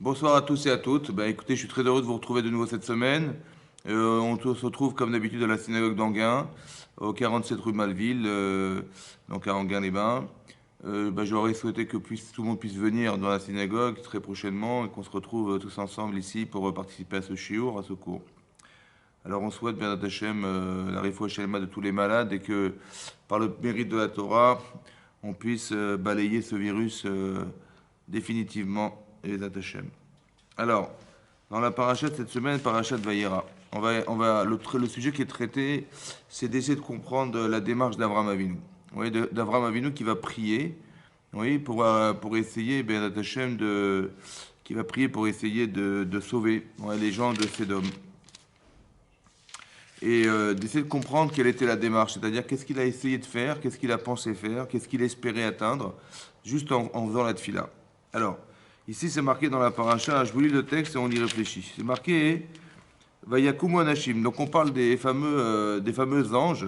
Bonsoir à tous et à toutes. Écoutez, je suis très heureux de vous retrouver de nouveau cette semaine. On se retrouve comme d'habitude à la synagogue d'Anguin, au 47 rue Malville, donc à Anguin-les-Bains. J'aurais souhaité que tout le monde puisse venir dans la synagogue très prochainement et qu'on se retrouve tous ensemble ici pour participer à ce shiur, à ce cours. Alors on souhaite, bien Hachem, la réfoua shelema de tous les malades et que par le mérite de la Torah, on puisse balayer ce virus définitivement, et les Hachem. Alors, dans la paracha de cette semaine, paracha de Vayera, le sujet qui est traité, c'est d'essayer de comprendre la démarche d'Avraham Avinu. Oui, d'Avraham Avinu qui va prier, oui, pour essayer, Ben Hashem, qui va prier pour essayer de sauver les gens de Sédom. Et d'essayer de comprendre quelle était la démarche, c'est-à-dire qu'est-ce qu'il a essayé de faire, qu'est-ce qu'il a pensé faire, qu'est-ce qu'il espérait atteindre, juste en faisant la tefila. Alors, ici, c'est marqué dans la paracha, je vous lis le texte et on y réfléchit. C'est marqué Vayakumu Anashim. Donc, on parle des fameux anges.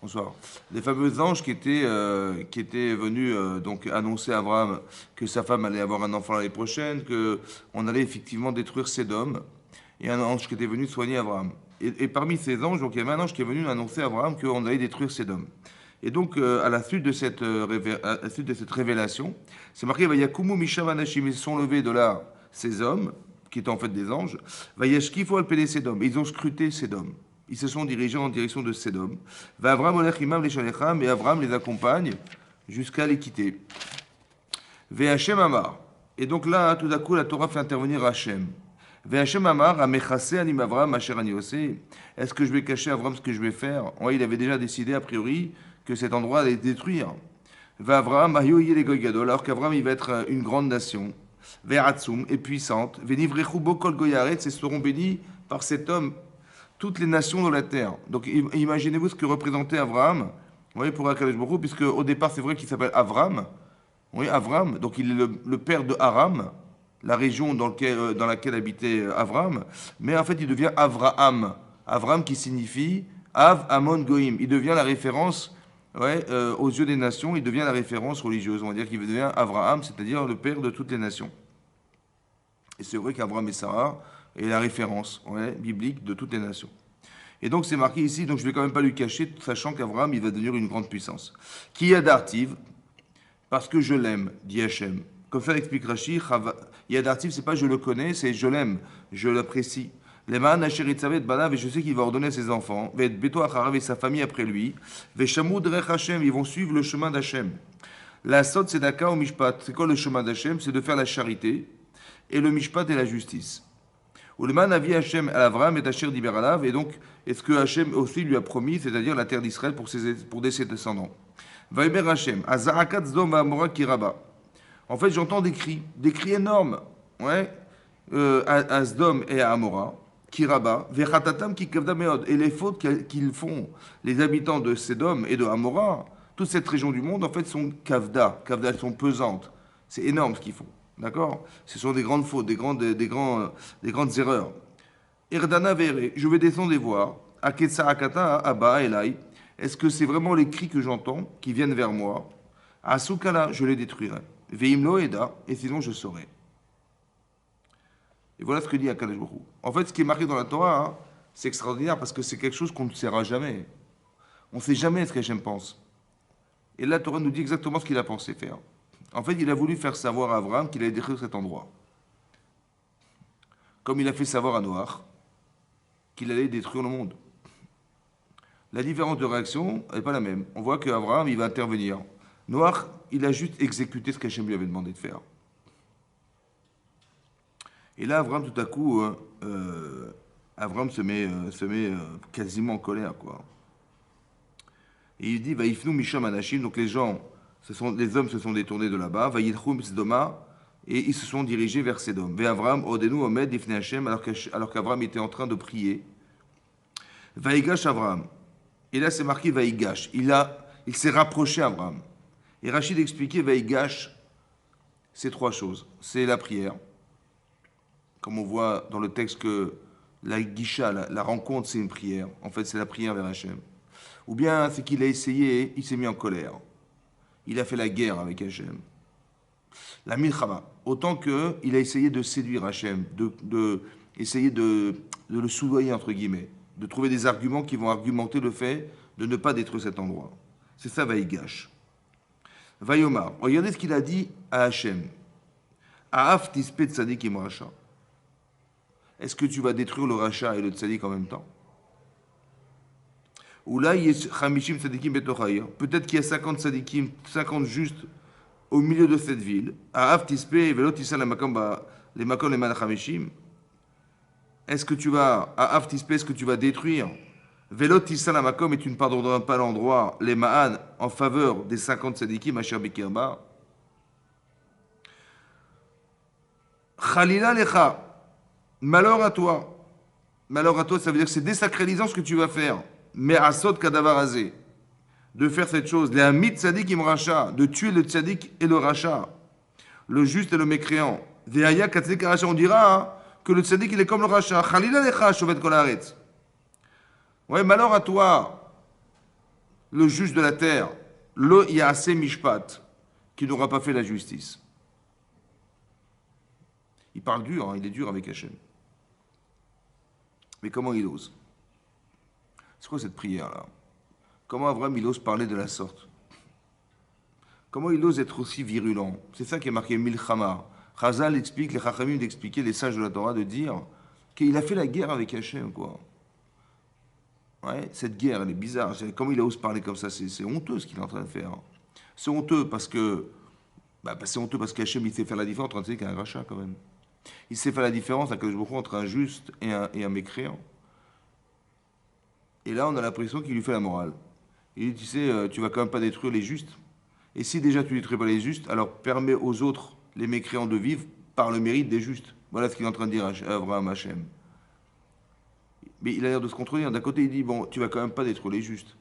Bonsoir. Des fameux anges qui étaient venus donc annoncer à Abraham que sa femme allait avoir un enfant l'année prochaine, que on allait effectivement détruire Sédom, et un ange qui était venu soigner Abraham. Et parmi ces anges, donc il y avait un ange qui est venu annoncer à Abraham qu'on allait détruire Sédom. Et donc, à la suite de cette révélation, c'est marqué Vayakumu Misham Anashim, ils se sont levés de là, ces hommes, qui étaient en fait des anges, Vayashkifu al Pene Sédom, ils ont scruté Sédom. Ils se sont dirigés en direction de Sédom. Va Avram olech imam leshalecham, et Avram les accompagne jusqu'à les quitter. Ve'Hashem Amar. Et donc là, tout à coup, la Torah fait intervenir Hachem. Ve'Hashem Amar, Amechase anim Avram, Asher ani oseh. Est-ce que je vais cacher à Avram ce que je vais faire? Oui, il avait déjà décidé, a priori, que cet endroit allait détruire. Ve'Avram, Ayoye le Goy Gadol, alors qu'Avram, il va être une grande nation. Ve'Atzum, et puissante. Ve'Nivrechu bo kol Goyaretz, et seront bénis par cet homme toutes les nations de la terre. Donc imaginez-vous ce que représentait Abraham, vous voyez, pour Akadosh Baruch Hu, puisque au départ c'est vrai qu'il s'appelle Avram, oui, Avram, donc il est le père de Aram, la région dans laquelle habitait Avram, mais en fait il devient Avraham, Avram qui signifie Av Amon Goïm, il devient la référence, aux yeux des nations, il devient la référence religieuse, on va dire qu'il devient Avraham, c'est-à-dire le père de toutes les nations. Et c'est vrai qu'Abraham et Sarah est la référence biblique de toutes les nations. Et donc c'est marqué ici, donc je ne vais quand même pas lui cacher, sachant qu'Abraham, il va devenir une grande puissance. Qui a d'artiv, parce que je l'aime, dit Hachem. Comme ça explique Rashi, Yadartiv, c'est pas je le connais, c'est je l'aime, je l'apprécie. Les man Asheritzavet Banav, et je sais qu'il va ordonner à ses enfants, Vet Beto Acharav et sa famille après lui, Veshamud Rech Hachem, ils vont suivre le chemin d'Hachem. La Sot Sedaka au Mishpat, c'est quoi le chemin d'Hachem? C'est de faire la charité, et le Mishpat est la justice. Ulman avi Hachem à Avram et Asher Diberalav, et donc est-ce que Hachem aussi lui a promis, c'est-à-dire la terre d'Israël pour ses descendants. Vaimer Hachem, Azarakat Zdom Amora Kiraba. En fait, j'entends des cris énormes, à Sdom et à Amora, Kiraba, Vechatatam Kikavda Meod, et les fautes qu'ils font les habitants de Sédom et de Amora, toute cette région du monde, en fait, sont Kavda, elles sont pesantes. C'est énorme ce qu'ils font. D'accord? Ce sont des grandes fautes, des grandes erreurs. Erdana Vere, je vais descendre et voir. Aketsa Akata Abba Elai. Est-ce que c'est vraiment les cris que j'entends qui viennent vers moi? Asukala, je les détruirai. Veimlo Eda, et sinon je saurai. Et voilà ce que dit Akadosh Baruch Hu. En fait, ce qui est marqué dans la Torah, c'est extraordinaire parce que c'est quelque chose qu'on ne saura jamais. On ne sait jamais ce qu'Hachem pense. Et là, la Torah nous dit exactement ce qu'il a pensé faire. En fait, il a voulu faire savoir à Abraham qu'il allait détruire cet endroit. Comme il a fait savoir à Noach qu'il allait détruire le monde. La différence de réaction n'est pas la même. On voit qu'Abraham, il va intervenir. Noach, il a juste exécuté ce qu'Hachem lui avait demandé de faire. Et là, Abraham, tout à coup, Abraham se met quasiment en colère, quoi. Et il dit, va ifnu misham anashim, donc les hommes se sont détournés de là-bas, va yidchum Sdoma, et ils se sont dirigés vers Sédom. Ve Avram, odenu omed ifne Hashem, alors qu'Avram était en train de prier. Vaïgash Avram. Et là, c'est marqué Vaïgash. Il s'est rapproché Avram. Et Rachid expliquait Vaïgash, c'est trois choses. C'est la prière. Comme on voit dans le texte que la guisha, la rencontre, c'est une prière. En fait, c'est la prière vers Hachem. Ou bien, c'est qu'il a essayé, il s'est mis en colère. Il a fait la guerre avec Hachem. la milchama, autant qu'il a essayé de séduire Hachem, essayer de le soudoyer, entre guillemets, de trouver des arguments qui vont argumenter le fait de ne pas détruire cet endroit. C'est ça, Vaïgash. Vayomar, regardez ce qu'il a dit à Hachem. Aaf tispe tzadik im racha. Est-ce que tu vas détruire le rachat et le tzadik en même temps? Ou là, il y a 50 tzadikim betochaïr. Peut-être qu'il y a 50 tzadikim, 50 justes au milieu de cette ville. Aaf tispe velot tissa les makom les man chamishim. Est-ce que tu vas, Aaf tispe, est-ce que tu vas détruire Velot tissa la makom, et tu ne pardonneras pas l'endroit, les ma'an, en faveur des 50 tzadikim, asher bikirba. Chalila lecha. Malheur à toi. Malheur à toi, ça veut dire que c'est désacralisant ce que tu vas faire. Mais asod kadavarazé. De faire cette chose. Les amit tzadik im racha. De tuer le tzadik et le racha. Le juste et le mécréant. Ve'aya katzik racha. On dira que le tzadik il est comme le racha. Chalila lecha shovet kol haaretz. Ouais, malheur à toi, le juge de la terre. Lo yaaseh mishpat. Qui n'aura pas fait la justice. Il parle dur, hein, il est dur avec Hachem. Mais comment il ose? C'est quoi cette prière-là? Comment Abraham il ose parler de la sorte? Comment il ose être aussi virulent? C'est ça qui est marqué Milchama. Chazal explique, les Chachamim d'expliquer, les sages de la Torah, de dire qu'il a fait la guerre avec Hachem, quoi. Ouais, cette guerre, elle est bizarre. Comment il ose parler comme ça? C'est honteux ce qu'il est en train de faire. C'est honteux parce que... c'est honteux parce qu'Hachem, il sait faire la différence entre un tzaddik et un rachat, quand même. Il sait faire la différence entre un juste et un mécréant. Et là, on a l'impression qu'il lui fait la morale. Il dit, tu sais, tu vas quand même pas détruire les justes. Et si déjà tu détruis pas les justes, alors permets aux autres, les mécréants, de vivre par le mérite des justes. Voilà ce qu'il est en train de dire à Abraham Hachem. Mais il a l'air de se contredire. D'un côté, il dit, bon, tu vas quand même pas détruire les justes.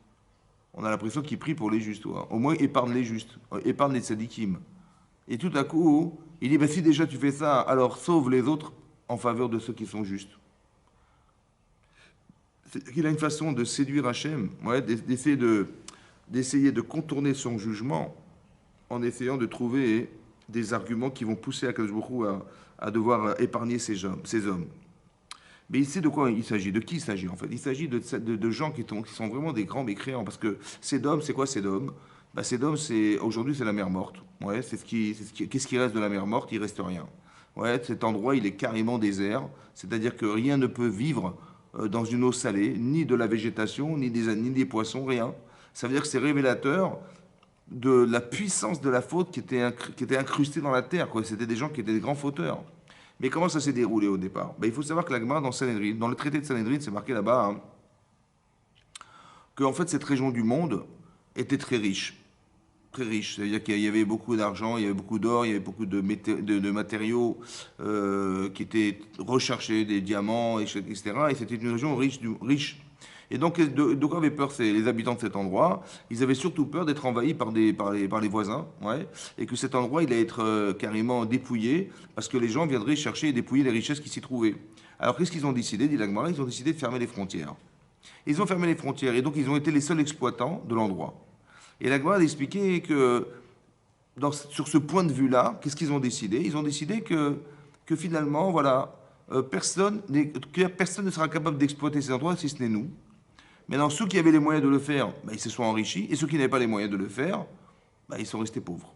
On a l'impression qu'il prie pour les justes. Toi. Au moins, épargne les justes. Épargne les tzadikim. Et tout à coup, il dit, si déjà tu fais ça, alors sauve les autres en faveur de ceux qui sont justes. Il a une façon de séduire Hachem, ouais, d'essayer de contourner son jugement en essayant de trouver des arguments qui vont pousser Akadosh Baruch Hu à devoir épargner ces hommes. Mais ici, de quoi il s'agit? De qui il s'agit en fait? Il s'agit de gens qui sont vraiment des grands mécréants. Parce que Sédom, c'est quoi Sédom? Sédom, aujourd'hui, c'est la mer morte. Ouais, qu'est-ce qui reste de la mer morte? Il reste rien. Ouais, cet endroit, il est carrément désert. C'est-à-dire que rien ne peut vivre dans une eau salée, ni de la végétation, ni des poissons, rien. Ça veut dire que c'est révélateur de la puissance de la faute qui était incrustée dans la terre. C'était des gens qui étaient des grands fauteurs. Mais comment ça s'est déroulé au départ? Il faut savoir que la Gemara, dans le traité de Sanhedrin, c'est marqué là-bas, que en fait, cette région du monde était très riche. Très riche. C'est-à-dire qu'il y avait beaucoup d'argent, il y avait beaucoup d'or, il y avait beaucoup de matériaux qui étaient recherchés, des diamants, etc. Et c'était une région riche. Et donc, de quoi avaient peur les habitants de cet endroit? Ils avaient surtout peur d'être envahis par les voisins, ouais, et que cet endroit, il allait être carrément dépouillé, parce que les gens viendraient chercher et dépouiller les richesses qui s'y trouvaient. Alors, qu'est-ce qu'ils ont décidé, dit la Gemara? Ils ont décidé de fermer les frontières. Ils ont fermé les frontières, et donc ils ont été les seuls exploitants de l'endroit. Et la Gemara a expliqué que, sur ce point de vue-là, qu'est-ce qu'ils ont décidé? Ils ont décidé que finalement, voilà, personne ne sera capable d'exploiter ces endroits si ce n'est nous. Maintenant, ceux qui avaient les moyens de le faire, ils se sont enrichis, et ceux qui n'avaient pas les moyens de le faire, ils sont restés pauvres.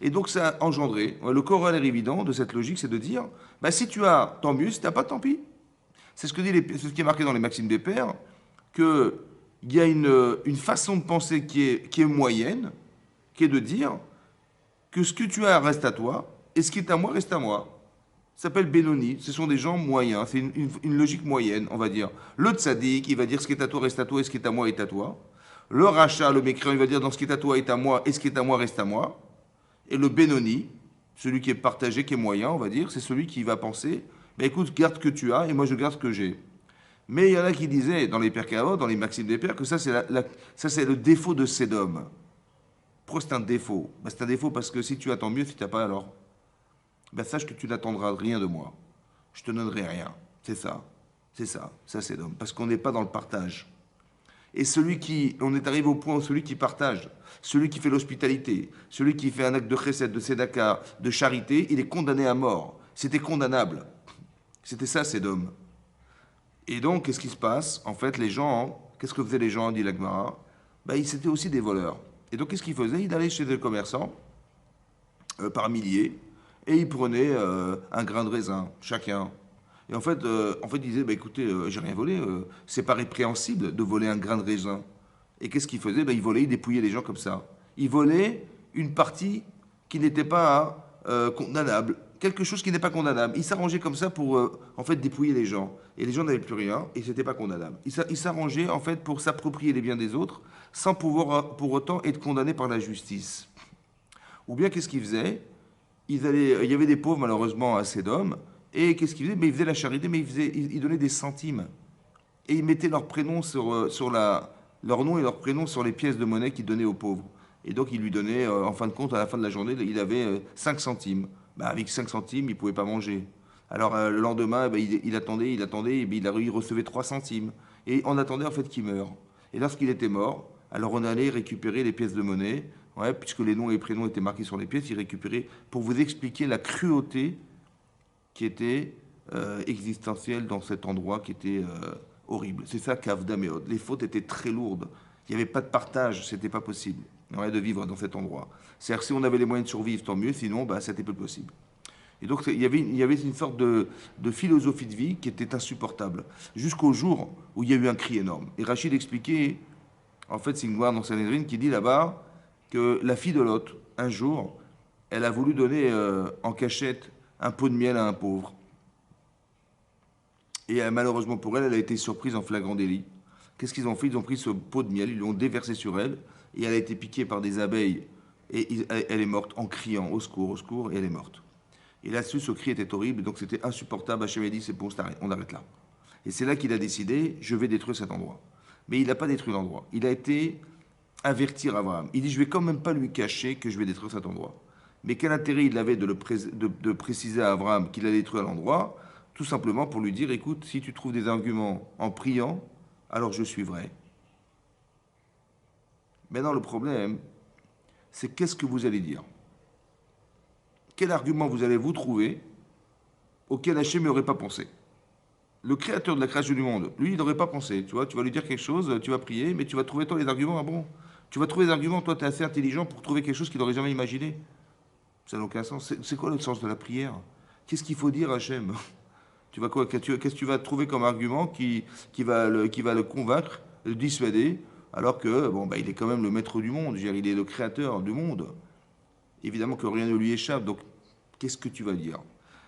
Et donc ça a engendré, le corollaire évident de cette logique, c'est de dire, si tu as, tant mieux, si tu n'as pas, tant pis. C'est ce qui est marqué dans les Maximes des Pères, qu'il y a une façon de penser qui est moyenne, qui est de dire que ce que tu as reste à toi, et ce qui est à moi reste à moi. Ça s'appelle Benoni, ce sont des gens moyens, c'est une logique moyenne, on va dire. Le tzaddik, il va dire ce qui est à toi reste à toi et ce qui est à moi est à toi. Le rachat, le mécréant, il va dire dans ce qui est à toi est à moi et ce qui est à moi reste à moi. Et le Benoni, celui qui est partagé, qui est moyen, on va dire, c'est celui qui va penser, écoute, garde ce que tu as et moi je garde ce que j'ai. Mais il y en a qui disaient, dans les Pirkei Avot, dans les Maximes des Pères, que ça c'est le défaut de Sédom. Pourquoi c'est un défaut? C'est un défaut parce que si tu as tant mieux, si tu n'as pas alors... sache que tu n'attendras rien de moi. Je te donnerai rien. C'est ça. Ça c'est l'homme. Parce qu'on n'est pas dans le partage. Et on est arrivé au point où celui qui partage, celui qui fait l'hospitalité, celui qui fait un acte de chesed, de tzedaka, de charité, il est condamné à mort. C'était condamnable. C'était ça, Sodome. Et donc, qu'est-ce qui se passe? En fait, les gens, qu'est-ce que faisaient les gens, dit la Gemara? Ben, c'était aussi des voleurs. Et donc, qu'est-ce qu'ils faisaient? Ils allaient chez des commerçants, par milliers, et ils prenaient un grain de raisin, chacun. Et en fait, ils disaient, bah, écoutez, j'ai rien volé, c'est pas répréhensible de voler un grain de raisin. Et qu'est-ce qu'ils faisaient? Bah, ils volaient, ils dépouillaient les gens comme ça. Ils volaient une partie qui n'était pas condamnable, quelque chose qui n'est pas condamnable. Ils s'arrangeaient comme ça pour, en fait, dépouiller les gens. Et les gens n'avaient plus rien, et c'était pas condamnable. Ils s'arrangeaient, en fait, pour s'approprier les biens des autres, sans pouvoir, pour autant, être condamnés par la justice. Ou bien, qu'est-ce qu'ils faisaient? Il y avait des pauvres, malheureusement, à Sodome. Et qu'est-ce qu'ils faisaient? Mais ils faisaient la charité, mais ils donnaient des centimes. Et ils mettaient leur prénom leur nom et leur prénom sur les pièces de monnaie qu'ils donnaient aux pauvres. Et donc, ils lui donnaient, en fin de compte, à la fin de la journée, il avait 5 centimes. Bah, avec 5 centimes, il ne pouvait pas manger. Alors, le lendemain, bah, il attendait, et puis il recevait 3 centimes. Et on attendait, en fait, qu'il meure. Et lorsqu'il était mort, alors on allait récupérer les pièces de monnaie. Ouais, puisque les noms et les prénoms étaient marqués sur les pièces, ils récupéraient pour vous expliquer la cruauté qui était existentielle dans cet endroit qui était horrible. C'est ça qu'Avda Meod. Les fautes étaient très lourdes. Il n'y avait pas de partage, c'était pas possible de vivre dans cet endroit. C'est-à-dire si on avait les moyens de survivre, tant mieux, sinon bah, c'était peu possible. Et donc il y avait une sorte de philosophie de vie qui était insupportable, jusqu'au jour où il y a eu un cri énorme. Et Rachid expliquait, en fait c'est une gloire dans Sanhedrin qui dit là-bas que la fille de Lot, un jour, elle a voulu donner en cachette un pot de miel à un pauvre. Et malheureusement pour elle, elle a été surprise en flagrant délit. Qu'est-ce qu'ils ont fait? Ils ont pris ce pot de miel, ils l'ont déversé sur elle, et elle a été piquée par des abeilles, et elle est morte en criant au secours, et elle est morte. Et là-dessus, ce cri était horrible, donc c'était insupportable. Hachem a dit, c'est bon, on arrête là. Et c'est là qu'il a décidé, je vais détruire cet endroit. Mais il n'a pas détruit l'endroit. Il a été avertir Abraham. Il dit, je vais quand même pas lui cacher que je vais détruire cet endroit. Mais quel intérêt il avait de préciser à Abraham qu'il allait détruire l'endroit? Tout simplement pour lui dire, écoute, si tu trouves des arguments en priant, alors je suivrai. Maintenant, le problème, c'est qu'est-ce que vous allez dire? Quel argument vous allez vous trouver auquel Hachem n'aurait pas pensé? Le créateur de la création du monde, lui, il n'aurait pas pensé. Tu vois, tu vas lui dire quelque chose, tu vas prier, mais tu vas trouver toi les arguments. Ah bon? Tu vas trouver des arguments, toi, tu es assez intelligent pour trouver quelque chose qu'il n'aurait jamais imaginé. Ça n'a aucun sens. C'est quoi le sens de la prière? Qu'est-ce qu'il faut dire à Hachem? Tu vas quoi? Qu'est-ce que tu vas trouver comme argument qui va le convaincre, le dissuader, alors que, bon, bah, il est quand même le maître du monde, je veux dire, il est le créateur du monde. Évidemment que rien ne lui échappe, donc qu'est-ce que tu vas dire?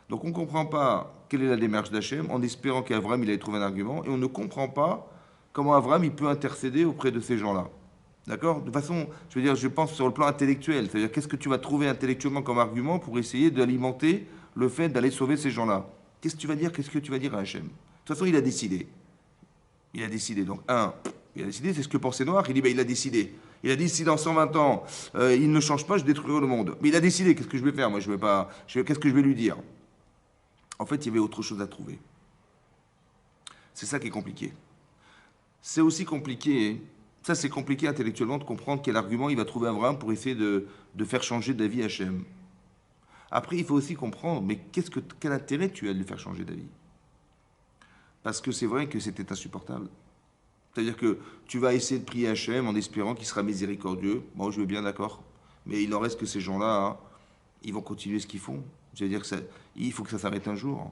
Donc on ne comprend pas quelle est la démarche d'Hachem en espérant qu'Avram il allait trouver un argument, et on ne comprend pas comment Avram il peut intercéder auprès de ces gens-là. D'accord? De façon, je veux dire, je pense sur le plan intellectuel, c'est-à-dire qu'est-ce que tu vas trouver intellectuellement comme argument pour essayer d'alimenter le fait d'aller sauver ces gens-là? Qu'est-ce que tu vas dire? Qu'est-ce que tu vas dire à Hachem? De toute façon, il a décidé. Il a décidé. Donc, il a décidé, c'est ce que pensait Noir. Il dit, ben, il a décidé. Il a dit, si dans 120 ans, il ne change pas, je détruirai le monde. Mais il a décidé, qu'est-ce que je vais faire? Moi, je vais pas. Qu'est-ce que je vais lui dire? En fait, il y avait autre chose à trouver. C'est ça qui est compliqué. C'est aussi compliqué. Ça, c'est compliqué intellectuellement de comprendre quel argument il va trouver Abraham pour essayer de faire changer d'avis Hachem. Après, il faut aussi comprendre, mais quel intérêt tu as de le faire changer d'avis? Parce que c'est vrai que c'était insupportable. C'est-à-dire que tu vas essayer de prier Hachem en espérant qu'il sera miséricordieux. Bon, je veux bien, d'accord. Mais il en reste que ces gens-là, hein, ils vont continuer ce qu'ils font. Je veux dire il faut que ça s'arrête un jour.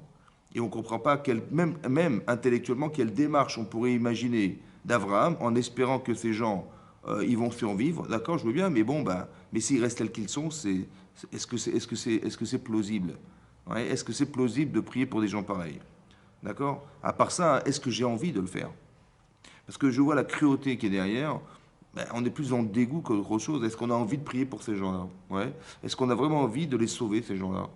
Et on ne comprend pas, même intellectuellement, quelle démarche on pourrait imaginer d'Abraham en espérant que ces gens, ils vont survivre. D'accord, je veux bien, mais bon, ben, mais s'ils restent tels qu'ils sont, est-ce que c'est plausible? Ouais, est-ce que c'est plausible de prier pour des gens pareils? D'accord? À part ça, est-ce que j'ai envie de le faire? Parce que je vois la cruauté qui est derrière. Ben, on est plus dans le dégoût qu'autre chose. Est-ce qu'on a envie de prier pour ces gens-là? Ouais. Est-ce qu'on a vraiment envie de les sauver, ces gens-là?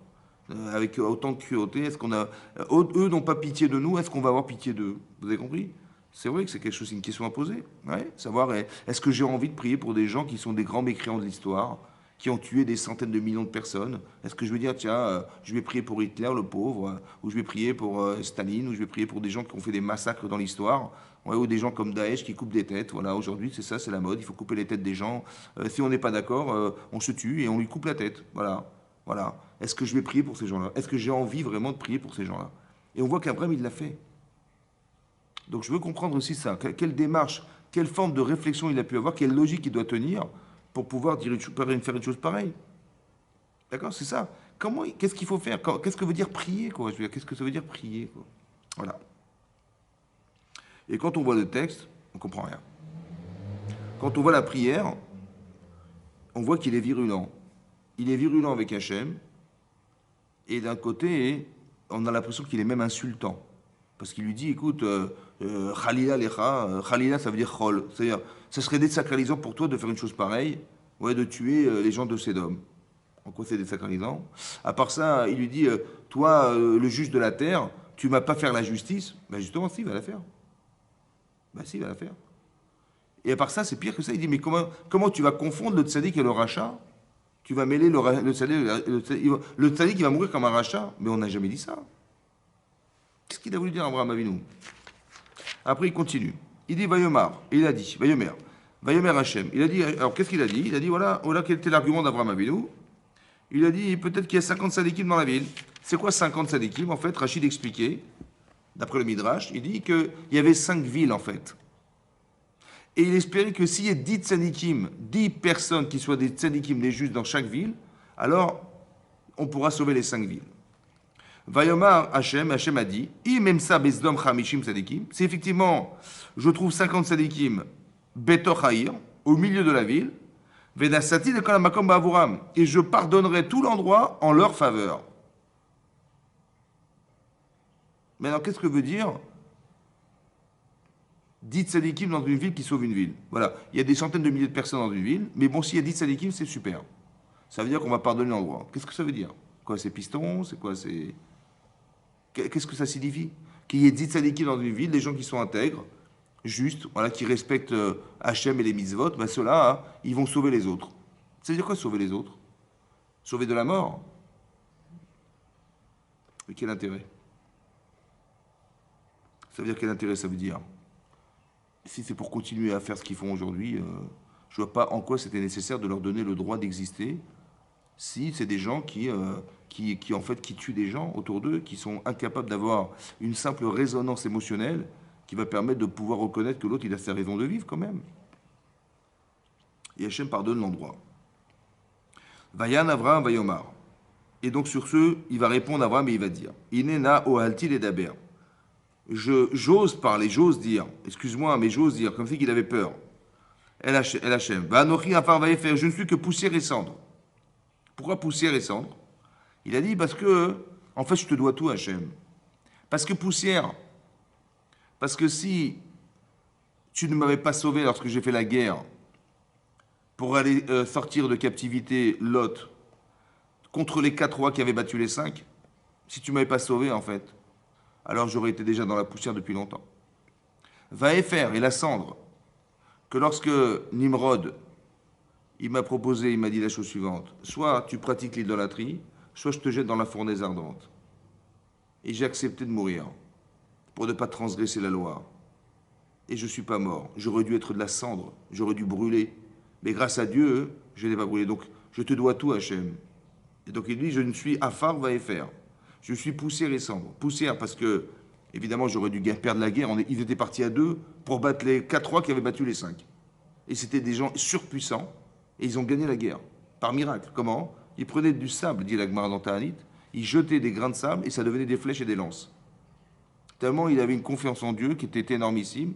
Avec autant de cruauté, est-ce qu'on a... eux n'ont pas pitié de nous, est-ce qu'on va avoir pitié d'eux? Vous avez compris? C'est vrai que c'est quelque chose, une question à poser. Ouais. Savoir, est-ce que j'ai envie de prier pour des gens qui sont des grands mécréants de l'histoire qui ont tué des centaines de millions de personnes. Est-ce que je vais dire, tiens, je vais prier pour Hitler, le pauvre, ou je vais prier pour Staline, ou je vais prier pour des gens qui ont fait des massacres dans l'histoire, ouais, ou des gens comme Daesh qui coupent des têtes. Voilà, aujourd'hui, c'est ça, c'est la mode. Il faut couper les têtes des gens. Si on n'est pas d'accord, on se tue et on lui coupe la tête. Voilà, voilà. Est-ce que je vais prier pour ces gens-là? Est-ce que j'ai envie vraiment de prier pour ces gens-là? Et on voit qu'Abraham, il l'a fait. Donc je veux comprendre aussi ça. Quelle démarche, quelle forme de réflexion il a pu avoir, quelle logique il doit tenir pour pouvoir faire une chose pareille. D'accord? C'est ça. Qu'est-ce qu'il faut faire? Qu'est-ce que veut dire prier, quoi? Qu'est-ce que ça veut dire prier, quoi? Voilà. Et quand on voit le texte, on ne comprend rien. Quand on voit la prière, on voit qu'il est virulent. Il est virulent avec Hachem, et d'un côté, on a l'impression qu'il est même insultant. Parce qu'il lui dit, écoute, Khalila lecha, Khalila ça veut dire chol. C'est-à-dire, ça serait désacralisant pour toi de faire une chose pareille, ouais, de tuer les gens de Sédom. En quoi c'est désacralisant? À part ça, il lui dit, toi, le juge de la terre, tu ne vas pas faire la justice. Ben justement, si, il va la faire. Ben si, il va la faire. Et à part ça, c'est pire que ça. Il dit, mais comment tu vas confondre le tzaddik et le rachat? Tu vas mêler le tzaddik, il va mourir comme un rachat? Mais on n'a jamais dit ça. Qu'est-ce qu'il a voulu dire à Abraham Avinu? Après, il continue. Il dit Vayomar. Et il a dit Vayomer. Vayomer Hachem. Il a dit, alors qu'est-ce qu'il a dit? Il a dit voilà quel était l'argument d'Abraham Avinu. Il a dit peut-être qu'il y a 50 sadikim dans la ville. C'est quoi 50 sadikim? En fait, Rachid expliquait, d'après le Midrash, il dit qu'il y avait 5 villes en fait. Et il espérait que s'il y a 10 tzadikim, 10 personnes qui soient des tzadikim, des justes dans chaque ville, alors on pourra sauver les 5 villes. Vayomar Hachem a dit, même ça, Bezdom Chamishim Sadikim, c'est effectivement, je trouve 50 Sadikim, Betoch Haïr, au milieu de la ville, Vedasati de Kalamakom Bavuram, et je pardonnerai tout l'endroit en leur faveur. Maintenant, qu'est-ce que veut dire 10 Sadikim dans une ville qui sauve une ville? Voilà, il y a des centaines de milliers de personnes dans une ville, mais bon, s'il y a 10 Sadikim, c'est super. Ça veut dire qu'on va pardonner l'endroit. Qu'est-ce que ça veut dire? Quoi, c'est piston? C'est quoi? C'est. Qu'est-ce que ça signifie? Qu'il y ait 10 tzadikim dans une ville, des gens qui sont intègres, justes, voilà, qui respectent Hachem et les mitzvot, ben ceux-là, hein, ils vont sauver les autres. Ça veut dire quoi sauver les autres? Sauver de la mort? Mais quel intérêt? Ça veut dire quel intérêt ça veut dire? Si c'est pour continuer à faire ce qu'ils font aujourd'hui, je ne vois pas en quoi c'était nécessaire de leur donner le droit d'exister si c'est des gens qui en fait qui tuent des gens autour d'eux, qui sont incapables d'avoir une simple résonance émotionnelle qui va permettre de pouvoir reconnaître que l'autre il a sa raison de vivre quand même. Et Hachem pardonne l'endroit. Vayan Avraham Vayomar. Et donc sur ce, il va répondre à Abraham et il va dire Inena ohalti ledaber. J'ose parler, j'ose dire, excuse-moi, mais j'ose dire, comme si qu'il avait peur. El Hachem. Vanochi afar vayefer. Je ne suis que poussière et cendre. Pourquoi poussière et cendre? Il a dit parce que, en fait, je te dois tout, Hachem. Parce que poussière, parce que si tu ne m'avais pas sauvé lorsque j'ai fait la guerre pour aller sortir de captivité Lot contre les 4 rois qui avaient battu les 5, si tu ne m'avais pas sauvé, en fait, alors j'aurais été déjà dans la poussière depuis longtemps. Va faire et la cendre, que lorsque Nimrod, il m'a proposé, il m'a dit la chose suivante, soit tu pratiques l'idolâtrie, soit je te jette dans la fournaise ardente. Et j'ai accepté de mourir pour ne pas transgresser la loi. Et je ne suis pas mort. J'aurais dû être de la cendre, j'aurais dû brûler. Mais grâce à Dieu, je n'ai pas brûlé. Donc je te dois tout, Hachem. Et donc il dit, je ne suis Afar Vaefer. Je suis poussière et cendre. Poussière parce que, évidemment, j'aurais dû perdre la guerre. Ils étaient partis à 2 pour battre les 4 rois qui avaient battu les 5. Et c'était des gens surpuissants. Et ils ont gagné la guerre. Par miracle. Comment? Ils prenaient du sable, dit la Gemara dans Ta'anit. Ils jetaient des grains de sable et ça devenait des flèches et des lances. Tellement il avait une confiance en Dieu qui était énormissime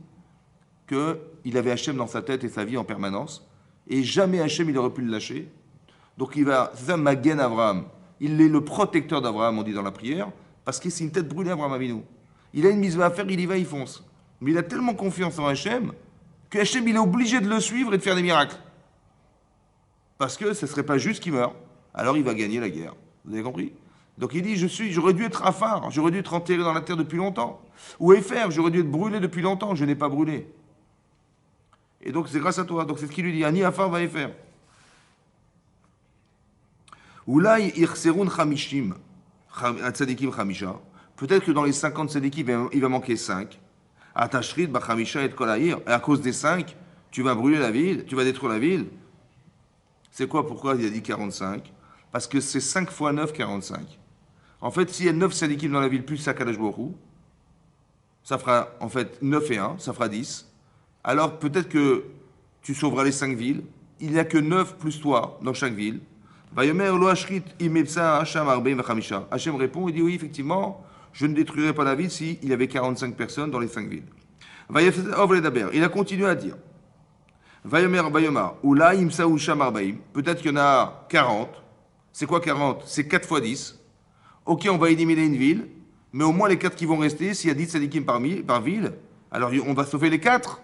qu'il avait Hachem dans sa tête et sa vie en permanence. Et jamais Hachem il aurait pu le lâcher. Donc il va, c'est ça, Magen Avraham. Il est le protecteur d'Abraham, on dit dans la prière, parce que c'est une tête brûlée, Abraham Avinu. Il a une mitzvah à faire, il y va, il fonce. Mais il a tellement confiance en Hachem que Hachem il est obligé de le suivre et de faire des miracles. Parce que ce ne serait pas juste qu'il meure. Alors il va gagner la guerre. Vous avez compris? Donc il dit, j'aurais dû être Afar, j'aurais dû être enterré dans la terre depuis longtemps. Ou Efer, j'aurais dû être brûlé depuis longtemps, je n'ai pas brûlé. Et donc c'est grâce à toi. Donc c'est ce qu'il lui dit, Ani Afar va Efer. Oulai irserun chamishim, tzadikim chamisha. Peut-être que dans les 50 tzadikim, il va manquer 5. Atashrit bachamisha et kolaïr. Et à cause des 5, tu vas brûler la ville, tu vas détruire la ville. C'est quoi, pourquoi il a dit 45? Parce que c'est 5 fois 9, 45. En fait, s'il y a 9 tzadikim dans la ville, plus Sakadosh Baruch Hu, ça fera en fait 9 et 1, ça fera 10. Alors peut-être que tu sauveras les 5 villes. Il n'y a que 9 plus toi dans chaque ville. Vayomer lo ashrit imepsa Hacham arbeim vachamisha. Hachem répond, il dit oui, effectivement, je ne détruirai pas la ville s'il y avait 45 personnes dans les 5 villes. Il a continué à dire. Vayomer Vayomar, Oula imsa Hacham arbeim. Peut-être qu'il y en a 40. C'est quoi 40? C'est 4 fois 10. Ok, on va éliminer une ville, mais au moins les 4 qui vont rester, s'il y a 10 sadikim par ville, alors on va sauver les 4.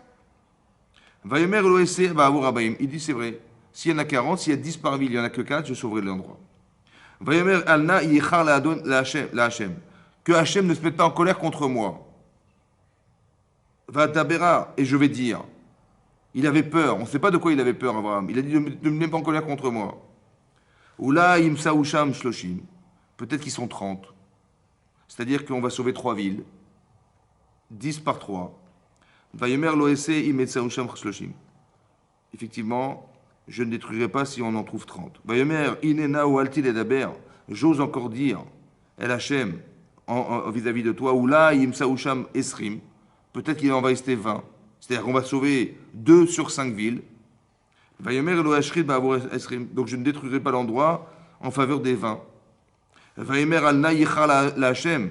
Vayomer l'OSC va avoir Abaïm. Il dit c'est vrai. S'il y en a 40, s'il y a 10 par ville, il n'y en a que 4, je sauverai l'endroit. Vayomer Alna yichar la Hachem. Que Hachem ne se mette pas en colère contre moi. Va tabera, et je vais dire. Il avait peur. On ne sait pas de quoi il avait peur, Abraham. Il a dit ne me mets pas en colère contre moi. Oula imsa usham shloshim. Peut-être qu'ils sont 30. C'est-à-dire qu'on va sauver 3 villes. 10 par 3. Vayomer l'OSC imetsa usham shloshim. Effectivement, je ne détruirai pas si on en trouve 30. Vayomer inena ou altil edaber. J'ose encore dire, El Hachem, vis-à-vis de toi, ou là, imsa usham esrim. Peut-être qu'il en va rester 20. C'est-à-dire qu'on va sauver 2 sur 5 villes. Vayomer lo hashrit ba'avor esrim. Donc je ne détruirai pas l'endroit en faveur des 20. Vayomer alna yichar la Hachem.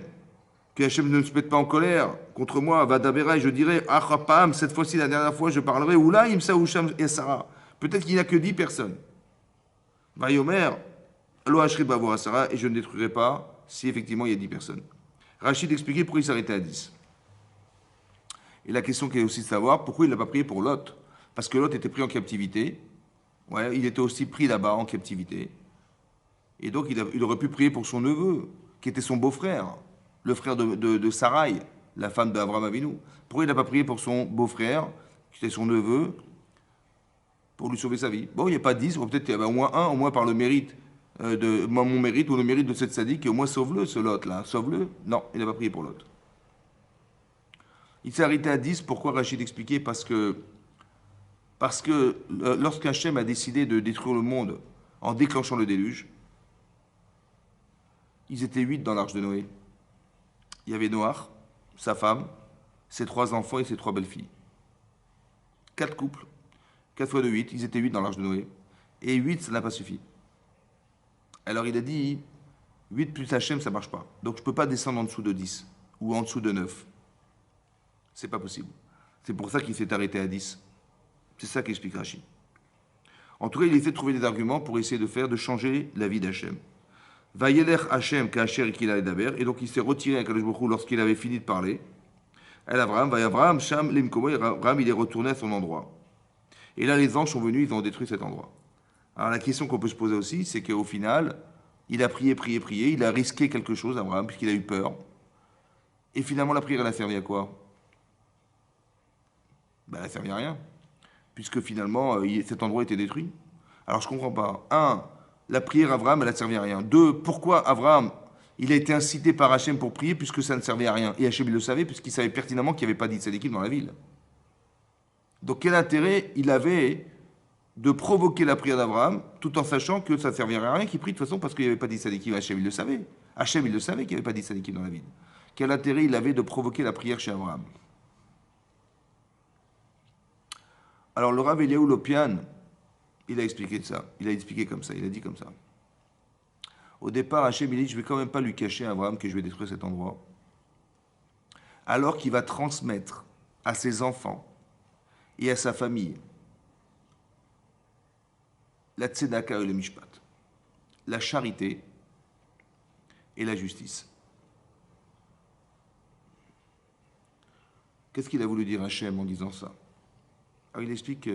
Que Hachem ne se mette pas en colère contre moi, va d'Abera, et je dirai, Achapam, cette fois-ci, la dernière fois, je parlerai, ou là, Imsa Usham et Sarah. Peut-être qu'il n'y a que 10 personnes. Vayomer, Lo Hashri Bavo Sarah, et je ne détruirai pas si effectivement il y a 10 personnes. Rachid expliquait pourquoi il s'arrêtait à 10. Et la question qui est aussi de savoir, pourquoi il n'a pas prié pour Lot? Parce que Lot était pris en captivité. Ouais, il était aussi pris là-bas en captivité. Et donc il aurait pu prier pour son neveu, qui était son beau-frère. Le frère de Sarai, la femme d'Abraham Avinu. Pourquoi il n'a pas prié pour son beau-frère, qui était son neveu, pour lui sauver sa vie? Bon, il n'y a pas 10, ou peut-être qu'il y avait au moins un, au moins par le mérite de mon mérite ou le mérite de cette sadique, et au moins sauve-le, ce Lot-là, sauve-le. Non, il n'a pas prié pour Lot. Il s'est arrêté à 10, pourquoi Rachid expliquait? Parce que lorsqu'Hachem a décidé de détruire le monde en déclenchant le déluge, ils étaient 8 dans l'arche de Noé. Il y avait Noach, sa femme, ses 3 enfants et ses 3 belles-filles. 4 couples, 4 fois de 8, ils étaient 8 dans l'arche de Noé. Et 8, ça n'a pas suffi. Alors il a dit, 8 plus Hachem, ça ne marche pas. Donc je ne peux pas descendre en dessous de 10 ou en dessous de 9. C'est pas possible. C'est pour ça qu'il s'est arrêté à 10. C'est ça qu'explique Rachid. En tout cas, il essaie de trouver des arguments pour essayer de changer la vie d'Hachem. Vayelech Hachem ka'asher ikila edaber, et donc il s'est retiré à Kadosh Baruch Hu lorsqu'il avait fini de parler. El Abraham, Abraham, Sham, Limkomo, Abraham, il est retourné à son endroit. Et là, les anges sont venus, ils ont détruit cet endroit. Alors la question qu'on peut se poser aussi, c'est qu'au final, il a prié, il a risqué quelque chose, Abraham, puisqu'il a eu peur. Et finalement, la prière, elle a servi à quoi? Ben, elle a servi à rien, puisque finalement, cet endroit était détruit. Alors je comprends pas. 1, la prière Abraham, elle a servi à rien. 2, pourquoi Abraham, il a été incité par Hachem pour prier puisque ça ne servait à rien? Et Hachem, il le savait puisqu'il savait pertinemment qu'il n'y avait pas d'Itzadikim dans la ville. Donc quel intérêt il avait de provoquer la prière d'Abraham tout en sachant que ça ne servirait à rien qu'il prie de toute façon parce qu'il n'y avait pas d'Itzadikim? Hachem, il le savait. Hachem, il le savait qu'il n'y avait pas d'Itzadikim dans la ville. Quel intérêt il avait de provoquer la prière chez Abraham? Alors le Rav Eliaou Lopian, il a expliqué ça. Il a expliqué comme ça. Il a dit comme ça. Au départ, Hachem, il dit, je ne vais quand même pas lui cacher à Abraham que je vais détruire cet endroit. Alors qu'il va transmettre à ses enfants et à sa famille la tzedaka et le mishpat, la charité et la justice. Qu'est-ce qu'il a voulu dire Hachem en disant ça? Alors il explique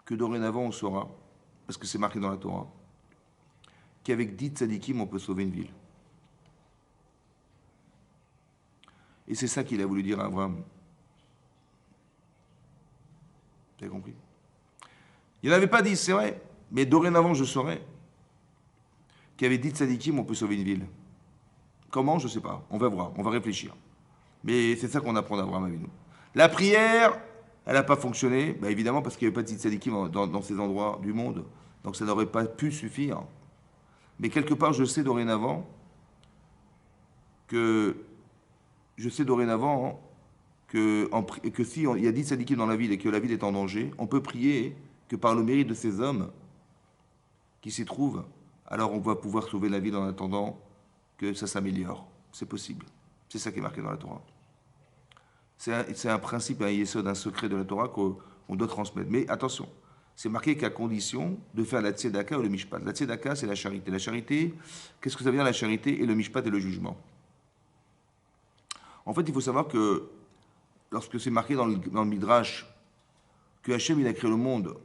que dorénavant on saura, parce que c'est marqué dans la Torah, qu'avec 10 tzadikim on peut sauver une ville. Et c'est ça qu'il a voulu dire à Abraham. Vous avez compris? Il n'avait pas dit, c'est vrai, mais dorénavant je saurai qu'avec 10 tzadikim, on peut sauver une ville. Comment? Je ne sais pas. On va voir, on va réfléchir. Mais c'est ça qu'on apprend d'Abraham Avinu. La prière, elle n'a pas fonctionné, bah évidemment parce qu'il n'y avait pas de 10 tzadikim dans ces endroits du monde. Donc ça n'aurait pas pu suffire. Mais quelque part, je sais dorénavant que si il y a 10 tzadikim dans la ville et que la ville est en danger, on peut prier que par le mérite de ces hommes qui s'y trouvent, alors on va pouvoir sauver la ville en attendant que ça s'améliore. C'est possible. C'est ça qui est marqué dans la Torah. C'est un principe, un yesod, un secret de la Torah qu'on doit transmettre. Mais attention, c'est marqué qu'à condition de faire la tzedaka ou le mishpat. La tzedaka, c'est la charité. La charité, qu'est-ce que ça veut dire la charité? Et le mishpat est le jugement. En fait, il faut savoir que lorsque c'est marqué dans le Midrash que Hachem il a créé le monde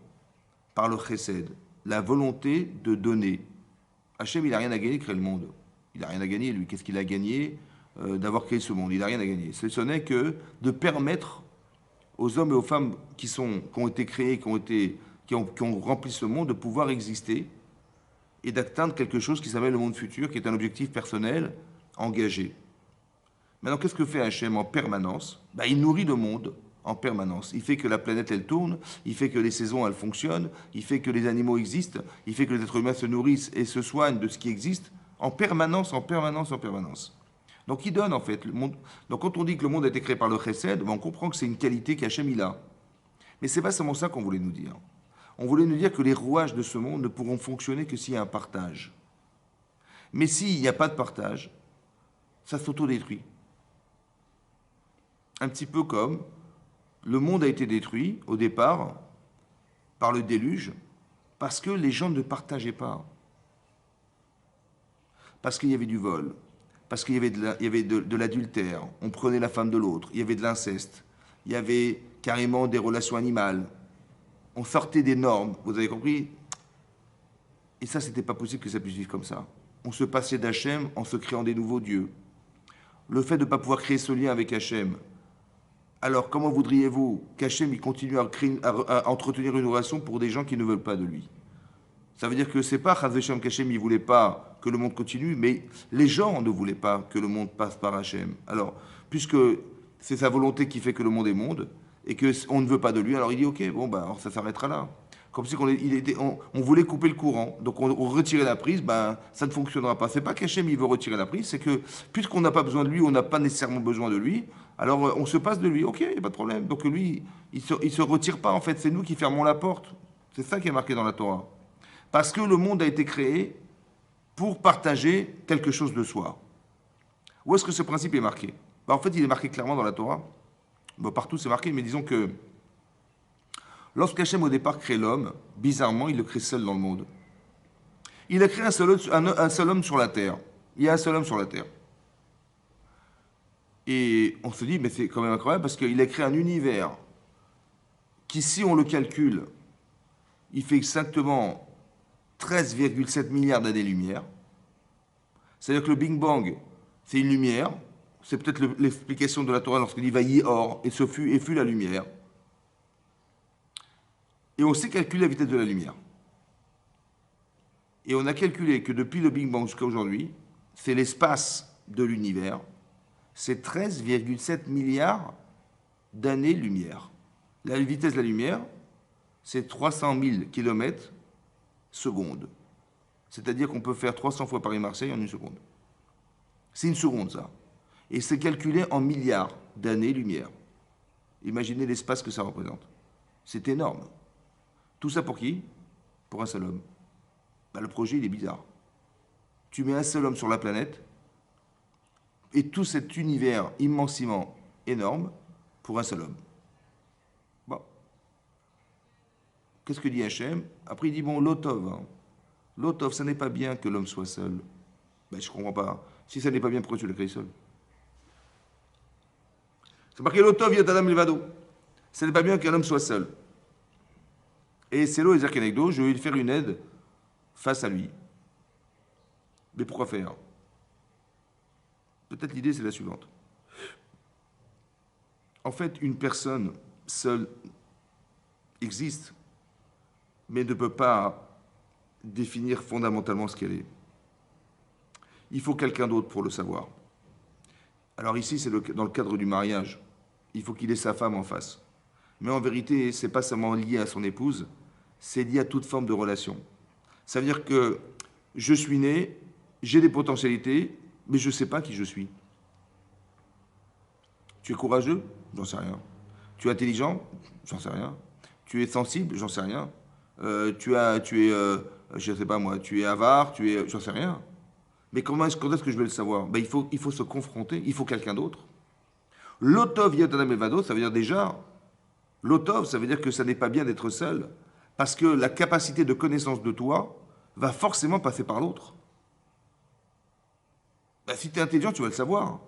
par le chesed, la volonté de donner. Hachem, il n'a rien à gagner de créer le monde. Il n'a rien à gagner, lui. Qu'est-ce qu'il a gagné d'avoir créé ce monde? Il n'a rien à gagner. Ce n'est que de permettre aux hommes et aux femmes qui ont été créés, qui ont rempli ce monde, de pouvoir exister et d'atteindre quelque chose qui s'appelle le monde futur, qui est un objectif personnel engagé. Maintenant, qu'est-ce que fait Hachem en permanence? Il nourrit le monde en permanence. Il fait que la planète, elle tourne, il fait que les saisons, elles fonctionnent, il fait que les animaux existent, il fait que les êtres humains se nourrissent et se soignent de ce qui existe en permanence, en permanence, en permanence. Donc il donne en fait le monde. Donc quand on dit que le monde a été créé par le chesed, on comprend que c'est une qualité qu'Hachem il a. Mais c'est pas seulement ça qu'on voulait nous dire. On voulait nous dire que les rouages de ce monde ne pourront fonctionner que s'il y a un partage. Mais s'il n'y a pas de partage, ça s'autodétruit. Un petit peu comme le monde a été détruit au départ par le déluge parce que les gens ne partageaient pas. Parce qu'il y avait du vol, parce qu'il y avait de l'adultère, on prenait la femme de l'autre, il y avait de l'inceste, il y avait carrément des relations animales, on sortait des normes, vous avez compris? Et ça, c'était pas possible que ça puisse vivre comme ça. On se passait d'Hachem en se créant des nouveaux dieux. Le fait de ne pas pouvoir créer ce lien avec Hachem, alors comment voudriez-vous qu'Hachem continue à entretenir une relation pour des gens qui ne veulent pas de lui? Ça veut dire que c'est pas Chazvesham qu'Hachem ne voulait pas que le monde continue, mais les gens ne voulaient pas que le monde passe par Hachem. Alors, puisque c'est sa volonté qui fait que le monde est monde, et qu'on ne veut pas de lui, alors il dit ok, bon, ça s'arrêtera là. Comme si on voulait couper le courant, donc on retirait la prise, ça ne fonctionnera pas. C'est pas qu'Hachem il veut retirer la prise, c'est que puisqu'on n'a pas besoin de lui, on n'a pas nécessairement besoin de lui, alors on se passe de lui, ok, il n'y a pas de problème. Donc lui, il se retire pas en fait, c'est nous qui fermons la porte. C'est ça qui est marqué dans la Torah. Parce que le monde a été créé pour partager quelque chose de soi. Où est-ce que ce principe est marqué? En fait, il est marqué clairement dans la Torah. Partout c'est marqué, mais disons que lorsqu'Hachem au départ crée l'homme, bizarrement, il le crée seul dans le monde. Il a créé un seul homme sur la terre. Il y a un seul homme sur la terre. Et on se dit, mais c'est quand même incroyable parce qu'il a créé un univers qui, si on le calcule, il fait exactement 13,7 milliards d'années-lumière. C'est-à-dire que le Big Bang, c'est une lumière. C'est peut-être l'explication de la Torah lorsqu'il dit Vayi or, et ce fut la lumière. Et on sait calculer la vitesse de la lumière. Et on a calculé que depuis le Big Bang jusqu'à aujourd'hui, c'est l'espace de l'univers, c'est 13,7 milliards d'années-lumière. La vitesse de la lumière, c'est 300 000 km secondes. C'est-à-dire qu'on peut faire 300 fois Paris-Marseille en une seconde. C'est une seconde, ça. Et c'est calculé en milliards d'années-lumière. Imaginez l'espace que ça représente. C'est énorme. Tout ça pour qui? Pour un seul homme. Le projet, il est bizarre. Tu mets un seul homme sur la planète et tout cet univers immensément énorme pour un seul homme. Bon. Qu'est-ce que dit Hachem? Après, il dit, bon, l'otov. L'otov, ça n'est pas bien que l'homme soit seul. Je ne comprends pas. Si ça n'est pas bien, pourquoi tu l'as créé seul? C'est marqué l'otov yotadam levado. Ce n'est pas bien qu'un homme soit seul. Et c'est l'eau et Zerkenegdo, je vais lui faire une aide face à lui. Mais pourquoi faire? Peut-être l'idée, c'est la suivante. En fait, une personne seule existe, mais ne peut pas définir fondamentalement ce qu'elle est. il faut quelqu'un d'autre pour le savoir. Alors ici, c'est dans le cadre du mariage. Il faut qu'il ait sa femme en face. Mais en vérité, ce n'est pas seulement lié à son épouse, c'est lié à toute forme de relation. Ça veut dire que je suis né, j'ai des potentialités, mais je ne sais pas qui je suis. Tu es courageux? J'en sais rien. Tu es intelligent? J'en sais rien. Tu es sensible? J'en sais rien. Je sais pas moi, tu es avare, j'en sais rien. Mais quand est-ce que je vais le savoir? Ben, il faut se confronter, il faut quelqu'un d'autre. L'otov yatadam elvado, ça veut dire déjà, l'otov, ça veut dire que ça n'est pas bien d'être seul, parce que la capacité de connaissance de toi va forcément passer par l'autre. Ben, si tu es intelligent, tu vas le savoir,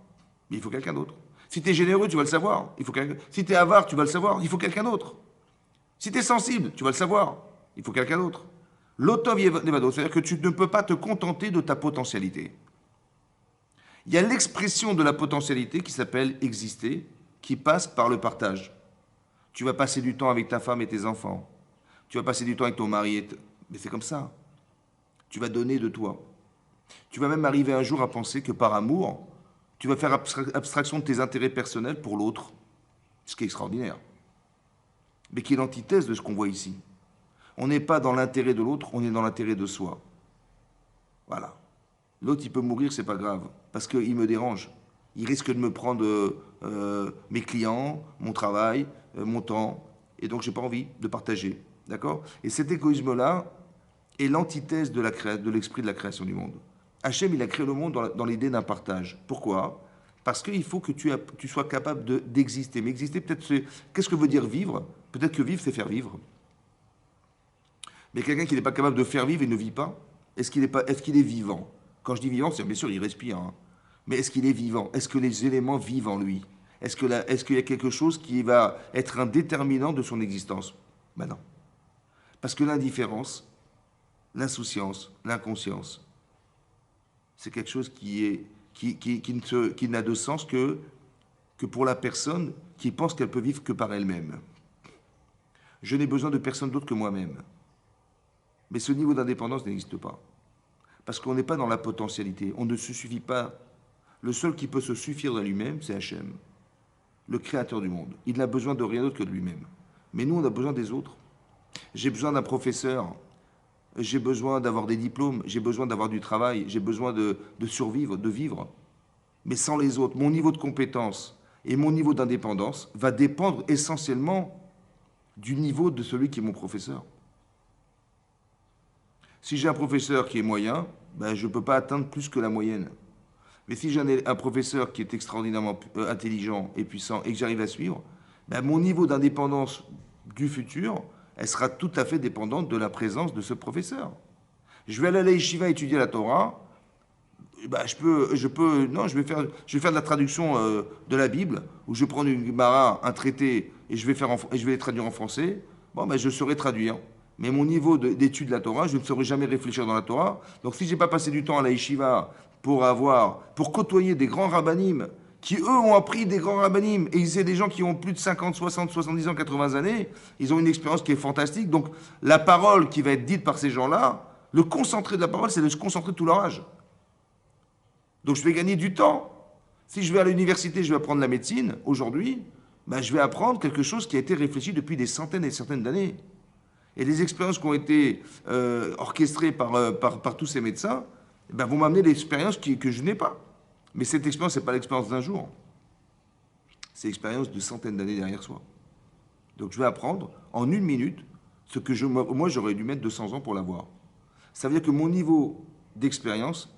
mais il faut quelqu'un d'autre. Si tu es généreux, tu vas le savoir, il faut quelqu'un. Si tu es avare, tu vas le savoir, il faut quelqu'un d'autre. Si tu es sensible, tu vas le savoir, il faut quelqu'un d'autre. L'otov yevado, c'est-à-dire que tu ne peux pas te contenter de ta potentialité. Il y a l'expression de la potentialité qui s'appelle exister, qui passe par le partage. Tu vas passer du temps avec ta femme et tes enfants. Tu vas passer du temps avec ton mari. Mais c'est comme ça. Tu vas donner de toi. Tu vas même arriver un jour à penser que par amour, tu vas faire abstraction de tes intérêts personnels pour l'autre. Ce qui est extraordinaire. Mais qui est l'antithèse de ce qu'on voit ici. On n'est pas dans l'intérêt de l'autre, on est dans l'intérêt de soi. Voilà. L'autre, il peut mourir, c'est pas grave, parce qu'il me dérange. Il risque de me prendre mes clients, mon travail, mon temps, et donc j'ai pas envie de partager. D'accord? Et cet égoïsme-là est l'antithèse de l'esprit de la création du monde. Hachem, il a créé le monde dans l'idée d'un partage. Pourquoi? Parce qu'il faut que tu sois capable d'exister. Mais exister, peut-être, qu'est-ce que veut dire vivre? Peut-être que vivre, c'est faire vivre. Mais quelqu'un qui n'est pas capable de faire vivre et ne vit pas, est-ce qu'il est vivant? Quand je dis vivant, c'est bien sûr, il respire. Hein. Mais est-ce qu'il est vivant? Est-ce que les éléments vivent en lui? Est-ce qu'il y a quelque chose qui va être un déterminant de son existence? Ben non. Parce que l'indifférence, l'insouciance, l'inconscience, c'est quelque chose qui n'a de sens que pour la personne qui pense qu'elle peut vivre que par elle-même. Je n'ai besoin de personne d'autre que moi-même. Mais ce niveau d'indépendance n'existe pas. Parce qu'on n'est pas dans la potentialité. On ne se suffit pas. Le seul qui peut se suffire de lui-même, c'est Hachem, le créateur du monde. Il n'a besoin de rien d'autre que de lui-même. Mais nous, on a besoin des autres. J'ai besoin d'un professeur. J'ai besoin d'avoir des diplômes. J'ai besoin d'avoir du travail. J'ai besoin de survivre, de vivre. Mais sans les autres, mon niveau de compétence et mon niveau d'indépendance va dépendre essentiellement du niveau de celui qui est mon professeur. Si j'ai un professeur qui est moyen, ben, je ne peux pas atteindre plus que la moyenne. Mais si j'ai un professeur qui est extraordinairement intelligent et puissant et que j'arrive à suivre, ben, mon niveau d'indépendance du futur, elle sera tout à fait dépendante de la présence de ce professeur. Je vais aller à la yeshiva étudier la Torah, ben, je vais faire de la traduction de la Bible, où je vais prendre une Gemara, un traité, et je vais les traduire en français. Bon, ben, je saurai traduire. Mais mon niveau d'étude de la Torah, je ne saurais jamais réfléchir dans la Torah. Donc si je n'ai pas passé du temps à la yeshiva pour côtoyer des grands rabbinim, qui eux ont appris des grands rabbinim, et c'est des gens qui ont plus de 50, 60, 70 ans, 80 années, ils ont une expérience qui est fantastique. Donc la parole qui va être dite par ces gens-là, le concentré de la parole, c'est de se concentrer de tout leur âge. Donc je vais gagner du temps. Si je vais à l'université, je vais apprendre la médecine, aujourd'hui, ben, je vais apprendre quelque chose qui a été réfléchi depuis des centaines et des centaines d'années. Et les expériences qui ont été orchestrées par tous ces médecins ben, vont m'amener l'expérience que je n'ai pas. Mais cette expérience, ce n'est pas l'expérience d'un jour. C'est l'expérience de centaines d'années derrière soi. Donc je vais apprendre en une minute ce que moi j'aurais dû mettre 200 ans pour l'avoir. Ça veut dire que mon niveau d'expérience,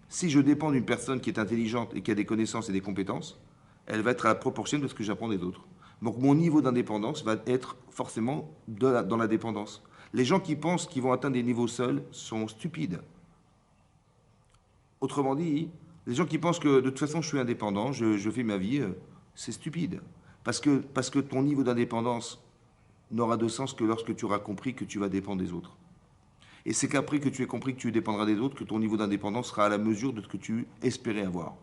si je dépends d'une personne qui est intelligente et qui a des connaissances et des compétences, elle va être à la proportionnelle de ce que j'apprends des autres. Donc mon niveau d'indépendance va être forcément dans la dépendance. Les gens qui pensent qu'ils vont atteindre des niveaux seuls sont stupides. Autrement dit, les gens qui pensent que de toute façon je suis indépendant, je fais ma vie, c'est stupide. Parce que ton niveau d'indépendance n'aura de sens que lorsque tu auras compris que tu vas dépendre des autres. Et c'est qu'après que tu aies compris que tu dépendras des autres, que ton niveau d'indépendance sera à la mesure de ce que tu espérais avoir.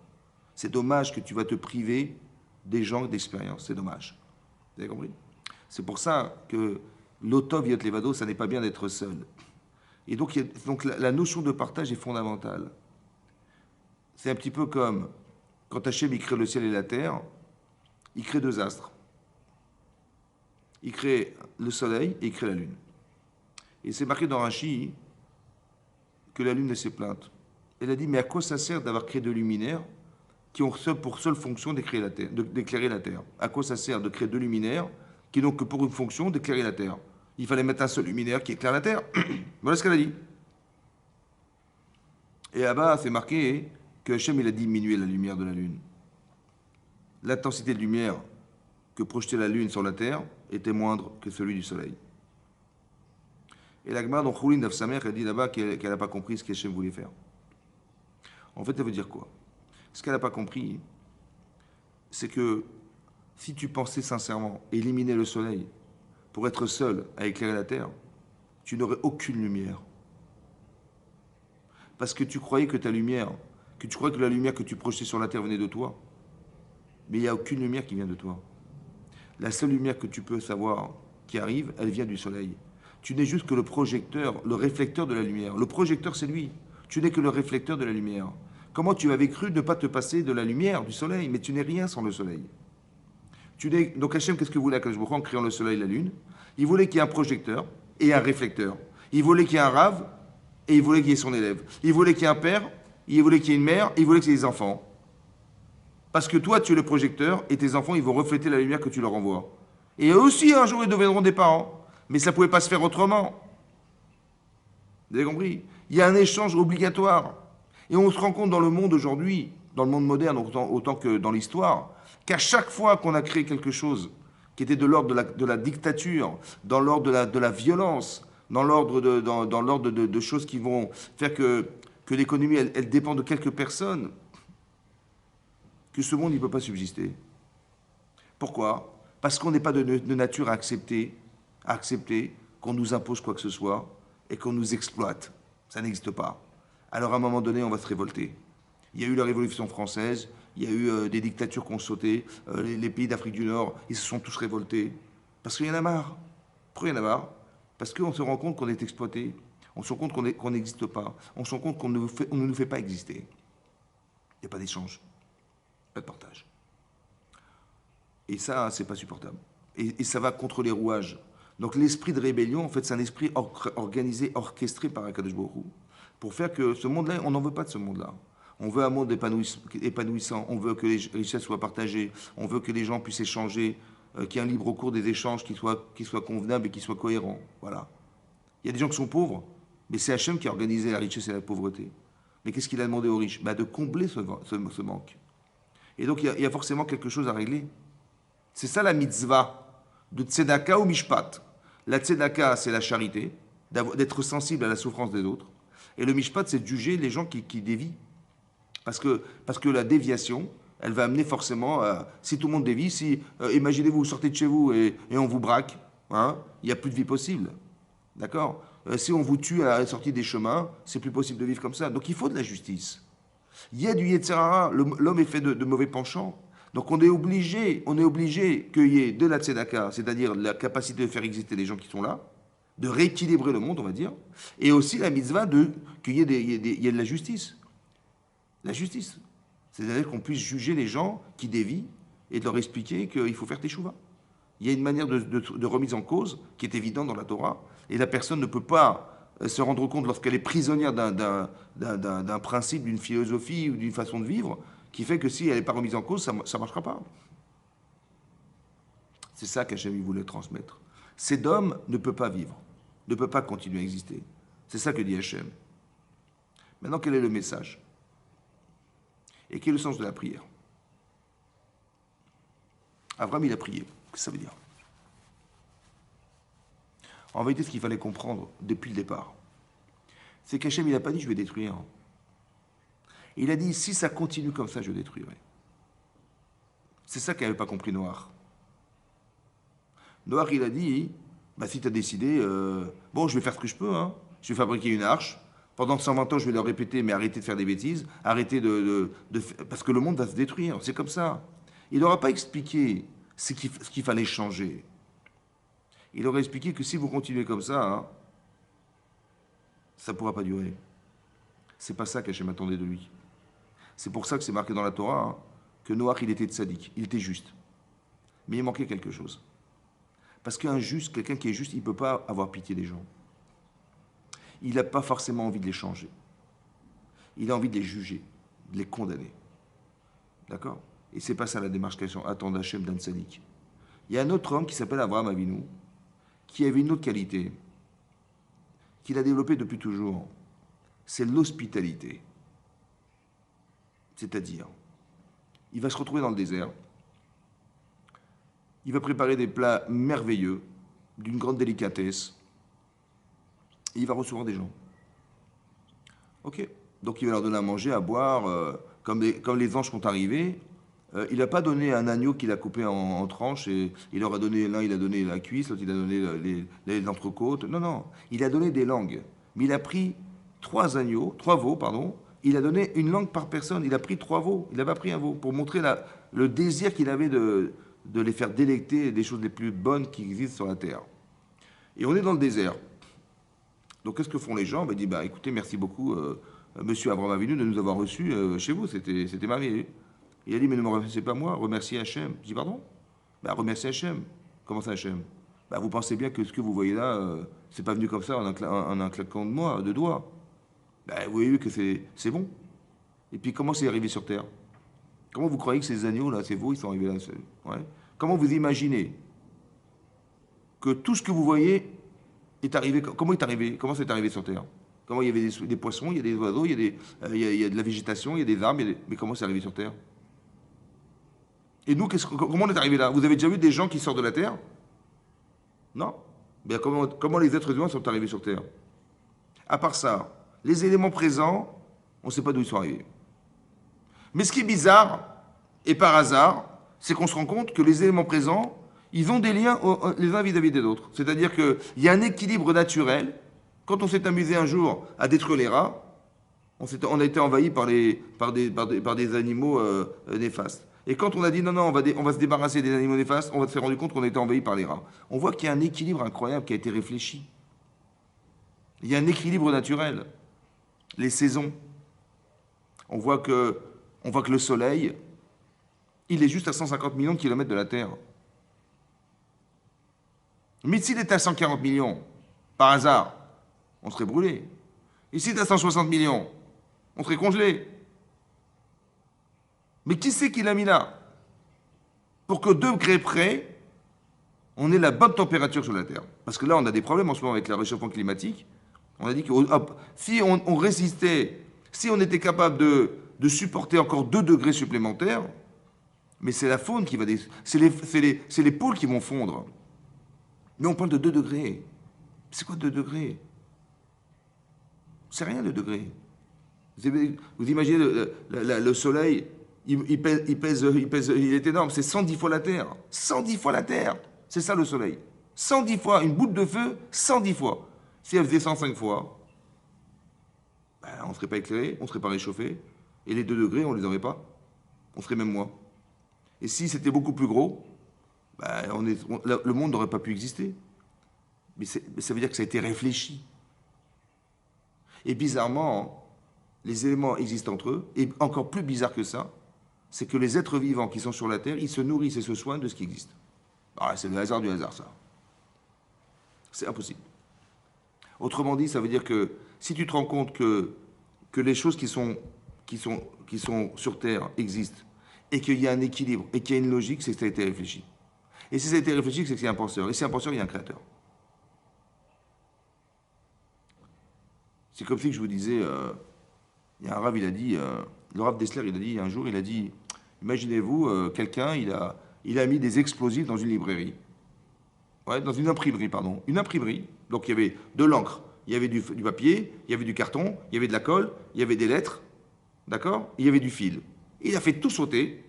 C'est dommage que tu vas te priver des gens d'expérience, c'est dommage. Vous avez compris? C'est pour ça que l'otov yot levado, ça n'est pas bien d'être seul. Et donc la notion de partage est fondamentale. C'est un petit peu comme quand Hachem il crée le ciel et la terre, il crée deux astres. Il crée le soleil et il crée la lune. Et c'est marqué dans Rashi que la lune s'est plainte. Elle a dit, mais à quoi ça sert d'avoir créé deux luminaires qui ont pour seule fonction d'éclairer la terre? À quoi ça sert de créer deux luminaires qui n'ont que pour une fonction d'éclairer la terre? Il fallait mettre un seul luminaire qui éclaire la terre. Voilà ce qu'elle a dit. Et là-bas, c'est marqué que Hachem il a diminué la lumière de la lune. L'intensité de lumière que projetait la lune sur la terre était moindre que celui du soleil. Et la Gemara dans Choulin d'Afsamer, elle dit là-bas qu'elle n'a pas compris ce qu'Hachem voulait faire. En fait, elle veut dire quoi? Ce qu'elle n'a pas compris, c'est que si tu pensais sincèrement éliminer le soleil pour être seul à éclairer la terre, tu n'aurais aucune lumière. Parce que tu croyais que ta lumière, que tu croyais que la lumière que tu projetais sur la terre venait de toi. Mais il n'y a aucune lumière qui vient de toi. La seule lumière que tu peux savoir qui arrive, elle vient du soleil. Tu n'es juste que le projecteur, le réflecteur de la lumière. Le projecteur, c'est lui. Tu n'es que le réflecteur de la lumière. Comment tu avais cru ne pas te passer de la lumière, du soleil? Mais tu n'es rien sans le soleil. Donc Hachem, qu'est-ce que voulait Akadosh Baruch Hu en créant le soleil et la lune? Il voulait qu'il y ait un projecteur et un réflecteur. Il voulait qu'il y ait un rave et il voulait qu'il y ait son élève. Il voulait qu'il y ait un père, il voulait qu'il y ait une mère, et il voulait qu'il y ait des enfants. Parce que toi, tu es le projecteur et tes enfants, ils vont refléter la lumière que tu leur envoies. Et eux aussi, un jour, ils deviendront des parents. Mais ça ne pouvait pas se faire autrement. Vous avez compris? Il y a un échange obligatoire. Et on se rend compte dans le monde aujourd'hui, dans le monde moderne, autant que dans l'histoire, qu'à chaque fois qu'on a créé quelque chose qui était de l'ordre de la dictature, dans l'ordre de la violence, dans l'ordre de choses qui vont faire que l'économie, elle dépend de quelques personnes, que ce monde ne peut pas subsister. Pourquoi? Parce qu'on n'est pas de nature à accepter qu'on nous impose quoi que ce soit et qu'on nous exploite. Ça n'existe pas. Alors à un moment donné, on va se révolter. Il y a eu la Révolution française, il y a eu des dictatures qui ont sauté, les pays d'Afrique du Nord, ils se sont tous révoltés. Parce qu'il y en a marre. Pourquoi il y en a marre? Parce qu'on se rend compte qu'on est exploité, on se rend compte qu'on n'existe pas, on se rend compte qu'on ne nous fait pas exister. Il n'y a pas d'échange, pas de partage. Et ça, c'est pas supportable. Et ça va contre les rouages. Donc l'esprit de rébellion, en fait, c'est un esprit organisé, orchestré par Akadosh Baruch Hu, pour faire que ce monde-là, on n'en veut pas de ce monde-là. On veut un monde épanouissant, on veut que les richesses soient partagées, on veut que les gens puissent échanger, qu'il y ait un libre cours des échanges qui soit convenable et qui soit cohérent. Voilà. Il y a des gens qui sont pauvres, mais c'est Hachem qui a organisé la richesse et la pauvreté. Mais qu'est-ce qu'il a demandé aux riches? De combler ce manque. Et donc il y a forcément quelque chose à régler. C'est ça la mitzvah de tzedaka ou mishpat. La tzedaka, c'est la charité, d'être sensible à la souffrance des autres. Et le mishpat, c'est de juger les gens qui dévient. Parce que la déviation, elle va amener forcément, si tout le monde dévie, si, imaginez-vous, vous sortez de chez vous et on vous braque, hein, il n'y a plus de vie possible. D'accord? Si on vous tue à la sortie des chemins, c'est plus possible de vivre comme ça. Donc il faut de la justice. Il y a du Yetzer Hara, l'homme est fait de mauvais penchants. Donc on est obligé qu'il y ait de la tzedaka, c'est-à-dire la capacité de faire exister les gens qui sont là, de rééquilibrer le monde, on va dire, et aussi la mitzvah qu'il y ait de la justice. La justice. C'est-à-dire qu'on puisse juger les gens qui dévient et de leur expliquer qu'il faut faire teshuva. Il y a une manière de remise en cause qui est évidente dans la Torah, et la personne ne peut pas se rendre compte lorsqu'elle est prisonnière d'un principe, d'une philosophie ou d'une façon de vivre, qui fait que si elle n'est pas remise en cause, ça ne marchera pas. C'est ça qu'Hachem voulait transmettre. Cet homme ne peut pas vivre, ne peut pas continuer à exister. C'est ça que dit Hachem. Maintenant, quel est le message? Et quel est le sens de la prière? Abraham, il a prié. Qu'est-ce que ça veut dire? En vérité, ce qu'il fallait comprendre depuis le départ, c'est qu'Hachem, il n'a pas dit je vais détruire. Il a dit si ça continue comme ça, je détruirai. C'est ça qu'avait pas compris Noach. Noach, il a dit si tu as décidé, bon, je vais faire ce que je peux, hein. Je vais fabriquer une arche. Pendant 120 ans, je vais leur répéter, mais arrêtez de faire des bêtises, arrêtez parce que le monde va se détruire, c'est comme ça. Il n'aura pas expliqué ce qu'il fallait changer. Il aurait expliqué que si vous continuez comme ça, hein, ça ne pourra pas durer. C'est pas ça qu'Hachem attendait de lui. C'est pour ça que c'est marqué dans la Torah hein, que Noach, il était tzaddik, il était juste. Mais il manquait quelque chose. Parce qu'un juste, quelqu'un qui est juste, il ne peut pas avoir pitié des gens. Il n'a pas forcément envie de les changer. Il a envie de les juger, de les condamner. D'accord? Et c'est pas ça la démarche qu'attend d'Hachem d'un tzaddik. Il y a un autre homme qui s'appelle Abraham Avinu, qui avait une autre qualité, qu'il a développée depuis toujours. C'est l'hospitalité. C'est-à-dire, il va se retrouver dans le désert, il va préparer des plats merveilleux, d'une grande délicatesse, et il va recevoir des gens. Ok. Donc il va leur donner à manger, à boire, comme les anges sont arrivés. Il n'a pas donné un agneau qu'il a coupé en tranches et il leur a donné, l'un il a donné la cuisse, l'autre il a donné les entrecôtes. Non, non, il a donné des langues. Mais il a pris trois veaux, pardon. Il a donné une langue par personne. Il a pris trois veaux. Il n'avait pas pris un veau pour montrer le désir qu'il avait de les faire délecter des choses les plus bonnes qui existent sur la terre. Et on est dans le désert. Donc qu'est-ce que font les gens? Ben, ils disent, bah, écoutez, merci beaucoup, monsieur Abraham Avinu, de nous avoir reçus chez vous. C'était merveilleux. Il a dit, mais ne me remerciez pas moi, remerciez Hachem. Je dis, pardon? Ben, remerciez Hachem. Comment ça, Hachem? Ben, vous pensez bien que ce que vous voyez là, c'est pas venu comme ça en un claquement de doigts. Ben, vous voyez que c'est bon. Et puis comment c'est arrivé sur Terre? Comment vous croyez que ces agneaux là, ces veaux, ils sont arrivés là? Ouais. Comment vous imaginez que tout ce que vous voyez est arrivé? Comment est arrivé? Comment c'est arrivé sur Terre? Comment il y avait des poissons, il y a des oiseaux, il y a de la végétation, il y a des arbres, mais comment c'est arrivé sur Terre? Et nous, comment on est arrivé là? Vous avez déjà vu des gens qui sortent de la Terre? Non. Bien, comment les êtres humains sont arrivés sur Terre? À part ça, les éléments présents, on ne sait pas d'où ils sont arrivés. Mais ce qui est bizarre, et par hasard, c'est qu'on se rend compte que les éléments présents, ils ont des liens les uns vis-à-vis des autres. C'est-à-dire qu'il y a un équilibre naturel. Quand on s'est amusé un jour à détruire les rats, on a été envahi par des animaux néfastes. Et quand on a dit non, non, on va se débarrasser des animaux néfastes, on s'est rendu compte qu'on a été envahi par les rats. On voit qu'il y a un équilibre incroyable qui a été réfléchi. Il y a un équilibre naturel. Les saisons. On voit que le soleil, il est juste à 150 millions de kilomètres de la Terre. Mais s'il était à 140 millions, par hasard, on serait brûlé. Et s'il est à 160 millions, on serait congelé. Mais qui c'est qui l'a mis là? Pour que 2 degrés près, on ait la bonne température sur la Terre. Parce que là, on a des problèmes en ce moment avec le réchauffement climatique. On a dit que si on résistait, si on était capable de supporter encore 2 degrés supplémentaires, mais c'est la faune qui va... C'est les pôles qui vont fondre. Mais on parle de 2 degrés. C'est quoi 2 degrés? C'est rien 2 degrés. Vous imaginez le soleil, il est énorme, c'est 110 fois la Terre. 110 fois la Terre. C'est ça le soleil. 110 fois, une boule de feu, 110 fois. Si elle faisait 105 fois, ben, on ne serait pas éclairé, on ne serait pas réchauffé. Et les 2 degrés, on ne les aurait pas. On serait même moins. Et si c'était beaucoup plus gros, ben, le monde n'aurait pas pu exister. Mais ça veut dire que ça a été réfléchi. Et bizarrement, les éléments existent entre eux. Et encore plus bizarre que ça, c'est que les êtres vivants qui sont sur la Terre, ils se nourrissent et se soignent de ce qui existe. Ah, c'est le hasard du hasard, ça. C'est impossible. Autrement dit, ça veut dire que si tu te rends compte que les choses qui sont sur Terre existent, et qu'il y a un équilibre, et qu'il y a une logique, c'est que ça a été réfléchi. Et si ça a été réfléchi, c'est qu'il y a un penseur. Et si y a un penseur, il y a un créateur. C'est comme si je vous disais, il y a un rave, il a dit, le rave Dessler, il a dit un jour, il a dit, imaginez-vous, quelqu'un, il a mis des explosifs dans une librairie. Ouais, dans une imprimerie, pardon. Une imprimerie. Donc il y avait de l'encre, il y avait du papier, il y avait du carton, il y avait de la colle, il y avait des lettres, d'accord? Il y avait du fil. Et il a fait tout sauter.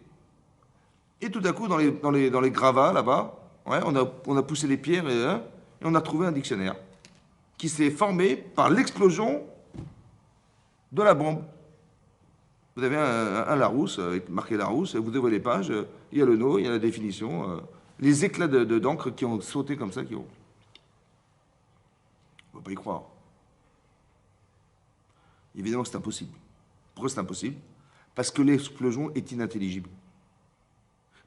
Et tout à coup, dans les gravats, là-bas, ouais, on a poussé les pierres et on a trouvé un dictionnaire qui s'est formé par l'explosion de la bombe. Vous avez un Larousse, marqué Larousse, vous ouvrez les pages, il y a le nom, il y a la définition, les éclats d'encre qui ont sauté comme ça, qui ont... On ne peut pas y croire. Évidemment que c'est impossible. Pourquoi c'est impossible? parce que l'explosion est inintelligible.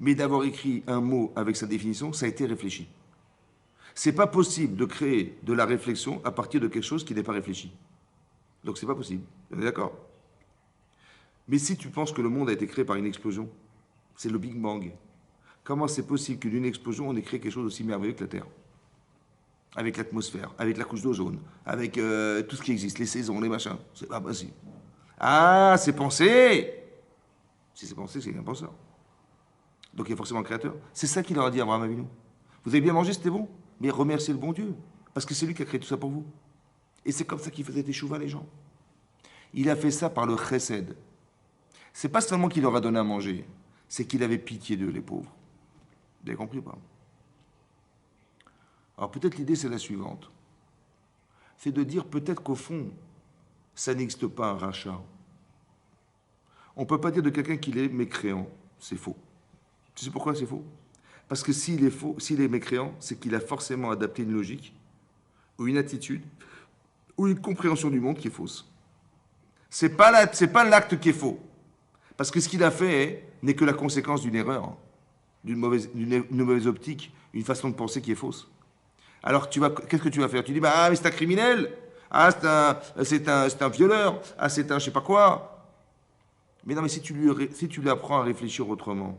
Mais d'avoir écrit un mot avec sa définition, ça a été réfléchi. C'est pas possible de créer de la réflexion à partir de quelque chose qui n'est pas réfléchi. Donc c'est pas possible. On est d'accord? Mais si tu penses que le monde a été créé par une explosion, c'est le Big Bang. Comment c'est possible que d'une explosion, on ait créé quelque chose d'aussi merveilleux que la Terre? Avec l'atmosphère, avec la couche d'ozone, avec tout ce qui existe, les saisons, les machins. C'est pas possible. Ah, c'est pensé! Si c'est pensé, c'est un penseur. Donc il y a forcément un créateur. C'est ça qu'il leur a dit à Abraham Avinu. Vous avez bien mangé, c'était bon. Mais remerciez le bon Dieu. Parce que c'est lui qui a créé tout ça pour vous. Et c'est comme ça qu'il faisait teshuva les gens. Il a fait ça par le chesed. C'est pas seulement qu'il leur a donné à manger, c'est qu'il avait pitié d'eux, les pauvres. Vous avez compris ou pas? Alors peut-être l'idée c'est la suivante. C'est de dire peut-être qu'au fond, ça n'existe pas un rachat. On ne peut pas dire de quelqu'un qu'il est mécréant. C'est faux. Tu sais pourquoi c'est faux? Parce que s'il est faux, s'il est mécréant, c'est qu'il a forcément adapté une logique, ou une attitude, ou une compréhension du monde qui est fausse. C'est pas l'acte qui est faux. Parce que ce qu'il a fait n'est que la conséquence d'une erreur, d'une mauvaise optique, une façon de penser qui est fausse. Alors qu'est-ce que tu vas faire? Tu dis, bah, mais c'est un criminel, ah, c'est un violeur, ah, c'est un je sais pas quoi. Mais non, mais si tu lui apprends à réfléchir autrement,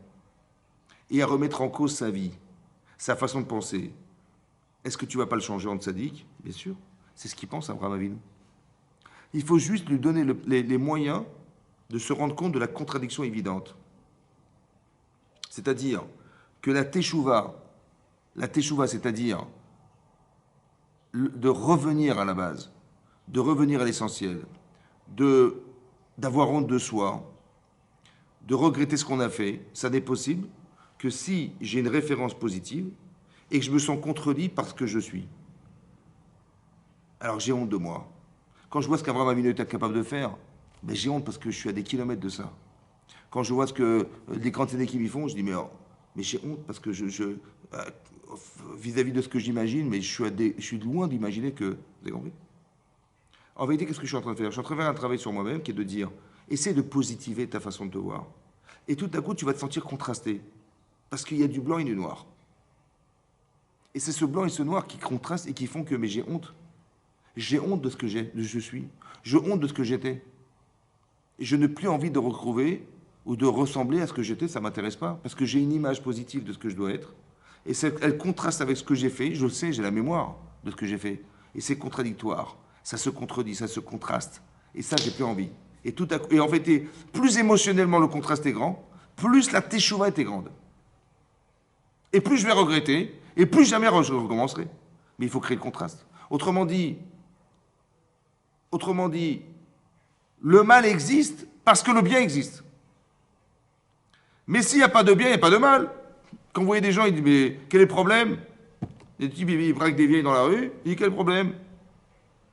et à remettre en cause sa vie, sa façon de penser, est-ce que tu ne vas pas le changer en tzaddik? Bien sûr, c'est ce qu'il pense Abraham Avinu. Il faut juste lui donner les moyens de se rendre compte de la contradiction évidente. C'est-à-dire que la teshuva, c'est-à-dire de revenir à la base, de revenir à l'essentiel, d'avoir honte de soi, de regretter ce qu'on a fait, ça n'est possible que si j'ai une référence positive et que je me sens contredit par ce que je suis. Alors j'ai honte de moi. Quand je vois ce qu'Abraham Avinu est capable de faire, ben j'ai honte parce que je suis à des kilomètres de ça. Quand je vois ce que les quantités qui m'y font, je dis mais j'ai honte parce que vis-à-vis de ce que j'imagine, mais je suis loin d'imaginer que... Vous avez compris? En vérité, qu'est-ce que je suis en train de faire? Je suis en train de faire un travail sur moi-même qui est de dire, essaie de positiver ta façon de te voir. Et tout à coup, tu vas te sentir contrasté. Parce qu'il y a du blanc et du noir. Et c'est ce blanc et ce noir qui contrastent et qui font que mais j'ai honte. J'ai honte de ce que je suis. J'ai honte de ce que j'étais. Et je n'ai plus envie de retrouver ou de ressembler à ce que j'étais, ça ne m'intéresse pas. Parce que j'ai une image positive de ce que je dois être. Et elle contraste avec ce que j'ai fait. Je le sais, j'ai la mémoire de ce que j'ai fait. Et c'est contradictoire. Ça se contredit, ça se contraste. Et ça, j'ai plus envie. Et en fait, plus émotionnellement le contraste est grand, plus la teshuva était grande. Et plus je vais regretter, et plus jamais je recommencerai. Mais il faut créer le contraste. Autrement dit, le mal existe parce que le bien existe. Mais s'il n'y a pas de bien, il n'y a pas de mal. Quand vous voyez des gens, ils disent, mais quel est le problème? Des types, ils braquent des vieilles dans la rue, ils disent, quel est le problème?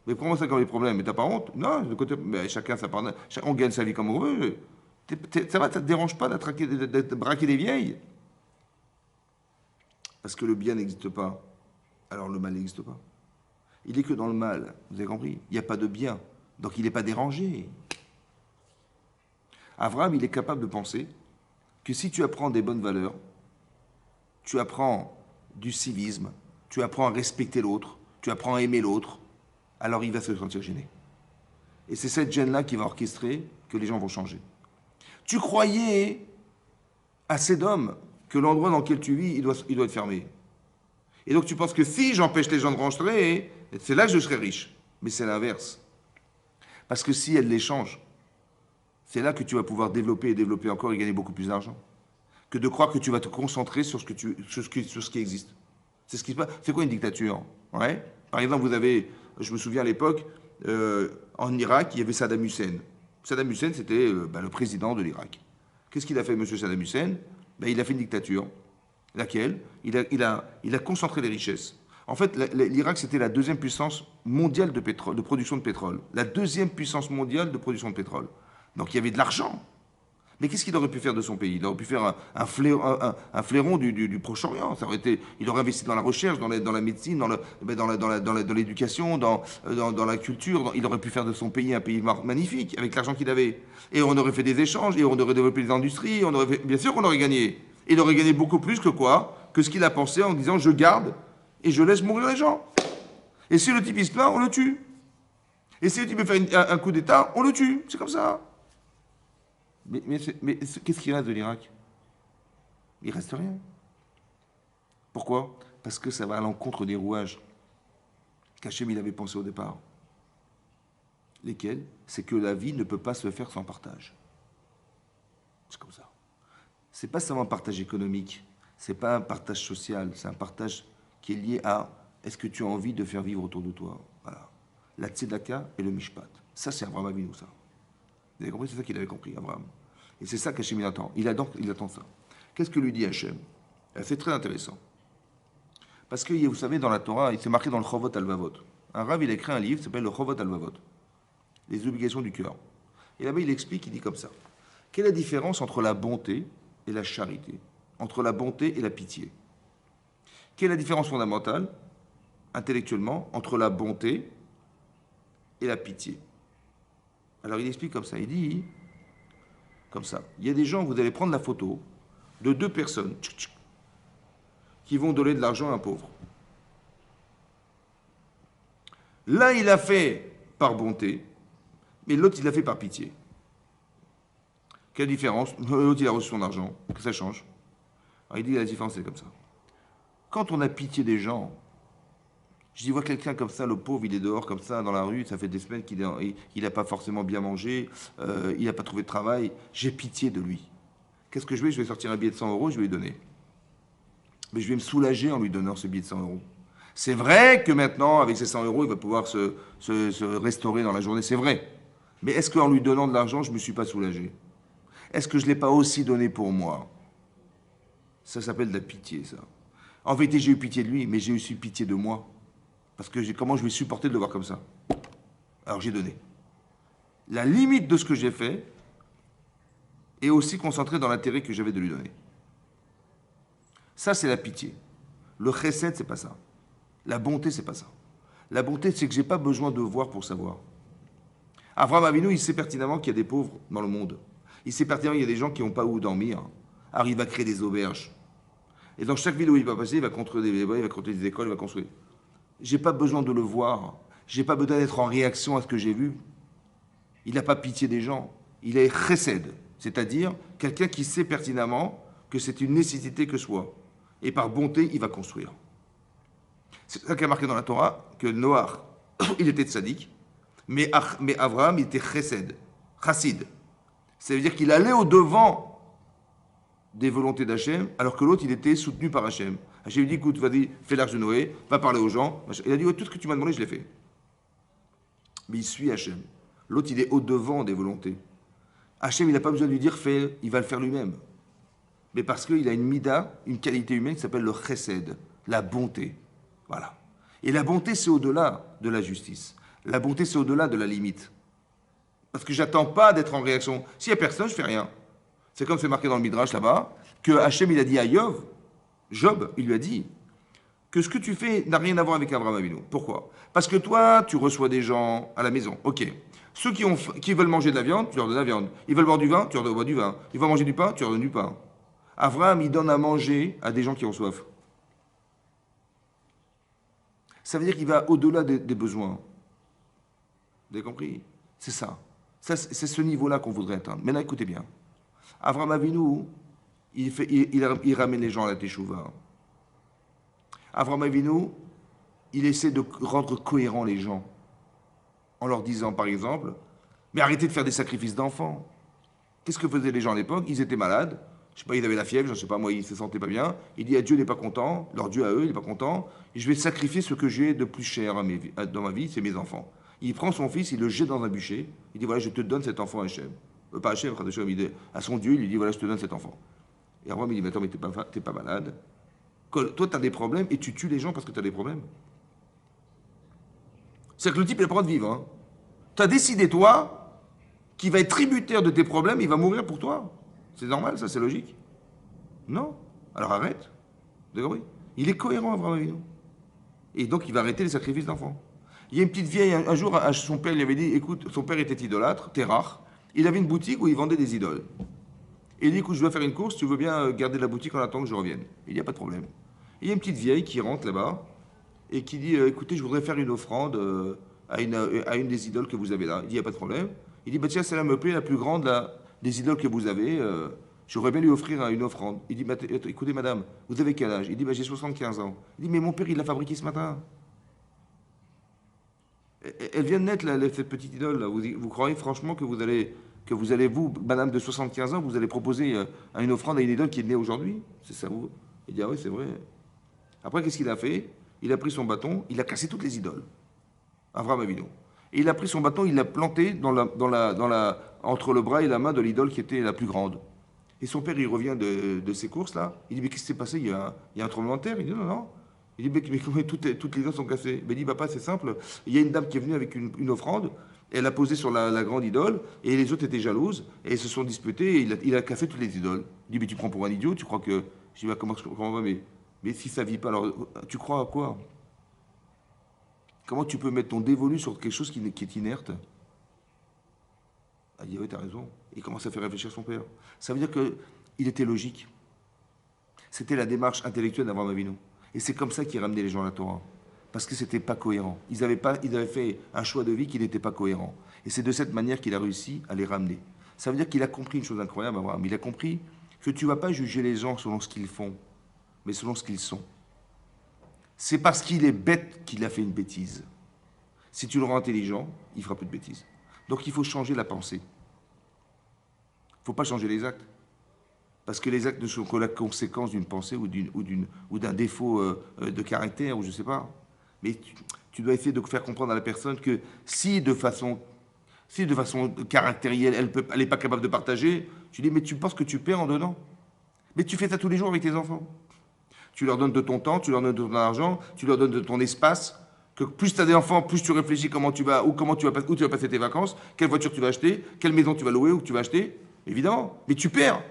Mais comment ça, quand les problèmes? Mais t'as pas honte? Non, de côté, mais chacun sa part. On gagne sa vie comme on veut. Ça va, ça te dérange pas de braquer des vieilles? Parce que le bien n'existe pas, alors le mal n'existe pas. Il n'est que dans le mal, vous avez compris? Il n'y a pas de bien, donc il n'est pas dérangé. Abraham, il est capable de penser que si tu apprends des bonnes valeurs, tu apprends du civisme, tu apprends à respecter l'autre, tu apprends à aimer l'autre, alors il va se sentir gêné. Et c'est cette gêne-là qui va orchestrer que les gens vont changer. Tu croyais à Sodome que l'endroit dans lequel tu vis, il doit être fermé. Et donc tu penses que si j'empêche les gens de rentrer, c'est là que je serai riche. Mais c'est l'inverse. Parce que si elle les change, c'est là que tu vas pouvoir développer et développer encore et gagner beaucoup plus d'argent. Que de croire que tu vas te concentrer sur ce qui existe. C'est ce qui se passe. C'est quoi une dictature? Ouais. Par exemple, je me souviens à l'époque, en Irak, il y avait Saddam Hussein. Saddam Hussein, c'était le président de l'Irak. Qu'est-ce qu'il a fait, monsieur Saddam Hussein? Il a fait une dictature. Laquelle? Il a concentré les richesses. En fait, l'Irak, c'était la deuxième puissance mondiale de production de pétrole. La deuxième puissance mondiale de production de pétrole. Donc il y avait de l'argent. Mais qu'est-ce qu'il aurait pu faire de son pays? Il aurait pu faire un flairon du Proche-Orient. Il aurait investi dans la recherche, dans la médecine, dans l'éducation, dans la culture. Il aurait pu faire de son pays un pays magnifique avec l'argent qu'il avait. Et on aurait fait des échanges, et on aurait développé des industries. Bien sûr qu'on aurait gagné. Et il aurait gagné beaucoup plus que quoi? Que ce qu'il a pensé en disant je garde et je laisse mourir les gens. Et si le type il se plaint, on le tue. Et si le type veut faire un coup d'État, on le tue. C'est comme ça. Mais qu'est-ce qui reste de l'Irak? Il reste rien. Pourquoi? Parce que ça va à l'encontre des rouages qu'Hachem il avait pensé au départ. Lesquels? C'est que la vie ne peut pas se faire sans partage. C'est comme ça. C'est pas seulement un partage économique, c'est pas un partage social, c'est un partage qui est lié à est-ce que tu as envie de faire vivre autour de toi? Voilà. La tzedaka et le mishpat. Ça, c'est Abraham Avinu, ça. Vous avez compris? C'est ça qu'il avait compris, Abraham. Et c'est ça qu'Hachem il attend. Il attend ça. Qu'est-ce que lui dit Hachem? C'est très intéressant. Parce que, vous savez, dans la Torah, il s'est marqué dans le Chovot Alvavot. Un Rav, il a écrit un livre qui s'appelle le Chovot Alvavot. Les obligations du cœur. Et là-bas, il explique, il dit comme ça. Quelle est la différence entre la bonté et la charité? Entre la bonté et la pitié? Quelle est la différence fondamentale, intellectuellement, entre la bonté et la pitié? Alors, il explique comme ça. Il dit... Comme ça. Il y a des gens, vous allez prendre la photo de deux personnes qui vont donner de l'argent à un pauvre. L'un, il l'a fait par bonté, mais l'autre, il l'a fait par pitié. Quelle différence? L'autre, il a reçu son argent. Qu'est-ce que ça change? Alors, il dit la différence, c'est comme ça. Quand on a pitié des gens, je vois quelqu'un comme ça, le pauvre, il est dehors comme ça, dans la rue, ça fait des semaines qu'il n'a pas forcément bien mangé, il n'a pas trouvé de travail, j'ai pitié de lui. Qu'est-ce que je vais? Je vais sortir un billet de 100 euros, je vais lui donner. Mais je vais me soulager en lui donnant ce billet de 100 euros. C'est vrai que maintenant, avec ces 100 euros, il va pouvoir se restaurer dans la journée, c'est vrai. Mais est-ce qu'en lui donnant de l'argent, je ne me suis pas soulagé? Est-ce que je ne l'ai pas aussi donné pour moi? Ça s'appelle de la pitié, ça. En vérité, j'ai eu pitié de lui, mais j'ai aussi pitié de moi. Parce que comment je vais supporter de le voir comme ça? Alors j'ai donné. La limite de ce que j'ai fait est aussi concentrée dans l'intérêt que j'avais de lui donner. Ça, c'est la pitié. Le chesed, c'est pas ça. La bonté, c'est pas ça. La bonté, c'est que j'ai pas besoin de voir pour savoir. Abraham Avinu, il sait pertinemment qu'il y a des pauvres dans le monde. Il sait pertinemment qu'il y a des gens qui n'ont pas où dormir. Alors il va créer des auberges. Et dans chaque ville où il va passer, il va construire des écoles, il va construire. J'ai pas besoin de le voir. J'ai pas besoin d'être en réaction à ce que j'ai vu. Il n'a pas pitié des gens. Il est chesed, c'est-à-dire quelqu'un qui sait pertinemment que c'est une nécessité que soit. Et par bonté, il va construire. C'est ça qui a marqué dans la Torah, que Noach, il était tzaddik, mais Abraham, il était chesed, chassid. Ça veut dire qu'il allait au-devant des volontés d'Hachem, alors que l'autre, il était soutenu par Hachem. Hachem lui dit, écoute, vas-y, fais l'arche de Noé, va parler aux gens. Il a dit, ouais, tout ce que tu m'as demandé, je l'ai fait. Mais il suit Hachem. L'autre, il est au-devant des volontés. Hachem, il n'a pas besoin de lui dire, fais, il va le faire lui-même. Mais parce qu'il a une mida, une qualité humaine qui s'appelle le chesed, la bonté. Voilà. Et la bonté, c'est au-delà de la justice. La bonté, c'est au-delà de la limite. Parce que j'attends pas d'être en réaction. S'il n'y a personne, je fais rien. C'est comme c'est marqué dans le Midrash là-bas, que Hachem, il a dit à Job, il lui a dit que ce que tu fais n'a rien à voir avec Abraham Avinu. Pourquoi? Parce que toi, tu reçois des gens à la maison. Ok. Ceux qui veulent manger de la viande, tu leur donnes de la viande. Ils veulent boire du vin, tu leur donnes du vin. Ils veulent manger du pain, tu leur donnes du pain. Abraham, il donne à manger à des gens qui ont soif. Ça veut dire qu'il va au-delà des besoins. Vous avez compris? C'est ça. C'est ce niveau-là qu'on voudrait atteindre. Maintenant, écoutez bien. Abraham Avinu, il ramène les gens à la Teshuvah. Abraham Avinu, il essaie de rendre cohérents les gens en leur disant, par exemple, mais arrêtez de faire des sacrifices d'enfants. Qu'est-ce que faisaient les gens à l'époque? Ils étaient malades. Je sais pas, ils avaient la fièvre, je ne sais pas, moi, ils se sentaient pas bien. Il dit, Dieu n'est pas content, leur Dieu à eux, il n'est pas content. Et je vais sacrifier ce que j'ai de plus cher dans ma vie, c'est mes enfants. Il prend son fils, il le jette dans un bûcher. Il dit, voilà, je te donne cet enfant à Hachem. Pas à Hachem, à son Dieu, il lui dit, voilà, je te donne cet enfant. Et Abraham, il dit, mais attends, mais t'es pas malade. Toi, tu as des problèmes et tu tues les gens parce que tu as des problèmes. C'est que le type, il n'a pas le droit de vivre. Hein. Tu as décidé, toi, qu'il va être tributaire de tes problèmes, il va mourir pour toi. C'est normal, ça, c'est logique? Non. Alors arrête. Vous avez compris? Il est cohérent, Abraham Avinu. Et donc, il va arrêter les sacrifices d'enfants. Il y a une petite vieille, un jour, son père lui avait dit, écoute, son père était idolâtre, Terach. Il avait une boutique où il vendait des idoles. Et il dit, écoute, je dois faire une course, tu veux bien garder la boutique en attendant que je revienne? Il n'y a pas de problème. Il y a une petite vieille qui rentre là-bas et qui dit, écoutez, je voudrais faire une offrande à une des idoles que vous avez là. Il dit, il n'y a pas de problème. Il dit, bah, tiens, celle-là me plaît, la plus grande des idoles que vous avez. J'aurais bien lui offrir une offrande. Il dit, bah, écoutez, madame, vous avez quel âge? Il dit, bah, j'ai 75 ans. Il dit, mais mon père, il l'a fabriquée ce matin. Elle vient de naître, cette petite idole. Là. Vous croyez franchement que vous allez, vous, madame de 75 ans, vous allez proposer une offrande à une idole qui est née aujourd'hui? C'est ça, vous? Il dit, ah oui, c'est vrai. Après, qu'est-ce qu'il a fait? Il a pris son bâton, il a cassé toutes les idoles. Avraham Avinu. Et il a pris son bâton, il l'a planté entre le bras et la main de l'idole qui était la plus grande. Et son père, il revient de ses courses, là. Il dit, mais qu'est-ce qui s'est passé? Il y a un tremblement de terre? Il dit, non, non. Il dit, mais comment toutes les idoles sont cassées? Mais il dit, papa, c'est simple. Il y a une dame qui est venue avec une offrande, elle a posé sur la grande idole, et les autres étaient jalouses, et ils se sont disputés, et il a cassé toutes les idoles. Il dit, mais tu prends pour un idiot, tu crois que... Je dis, bah, comment va, mais si ça vit pas, alors tu crois à quoi? Comment tu peux mettre ton dévolu sur quelque chose qui est inerte? Il dit, oui, t'as raison. Il commence à faire réfléchir son père. Ça veut dire qu'il était logique. C'était la démarche intellectuelle d'Avraham Avinu. Et c'est comme ça qu'il ramenait les gens à la Torah. Parce que c'était pas cohérent. Ils avaient fait un choix de vie qui n'était pas cohérent. Et c'est de cette manière qu'il a réussi à les ramener. Ça veut dire qu'il a compris une chose incroyable, Abraham. Il a compris que tu ne vas pas juger les gens selon ce qu'ils font, mais selon ce qu'ils sont. C'est parce qu'il est bête qu'il a fait une bêtise. Si tu le rends intelligent, il fera plus de bêtises. Donc il faut changer la pensée. Il ne faut pas changer les actes. Parce que les actes ne sont que la conséquence d'une pensée ou d'un défaut de caractère, ou je ne sais pas. Mais tu dois essayer de faire comprendre à la personne que si de façon caractérielle, elle n'est pas capable de partager, tu dis, mais tu penses que tu perds en donnant? Mais tu fais ça tous les jours avec tes enfants. Tu leur donnes de ton temps, tu leur donnes de ton argent, tu leur donnes de ton espace. Que plus tu as des enfants, plus tu réfléchis où tu vas passer tes vacances, quelle voiture tu vas acheter, quelle maison tu vas louer ou que tu vas acheter. Évidemment. Mais tu perds.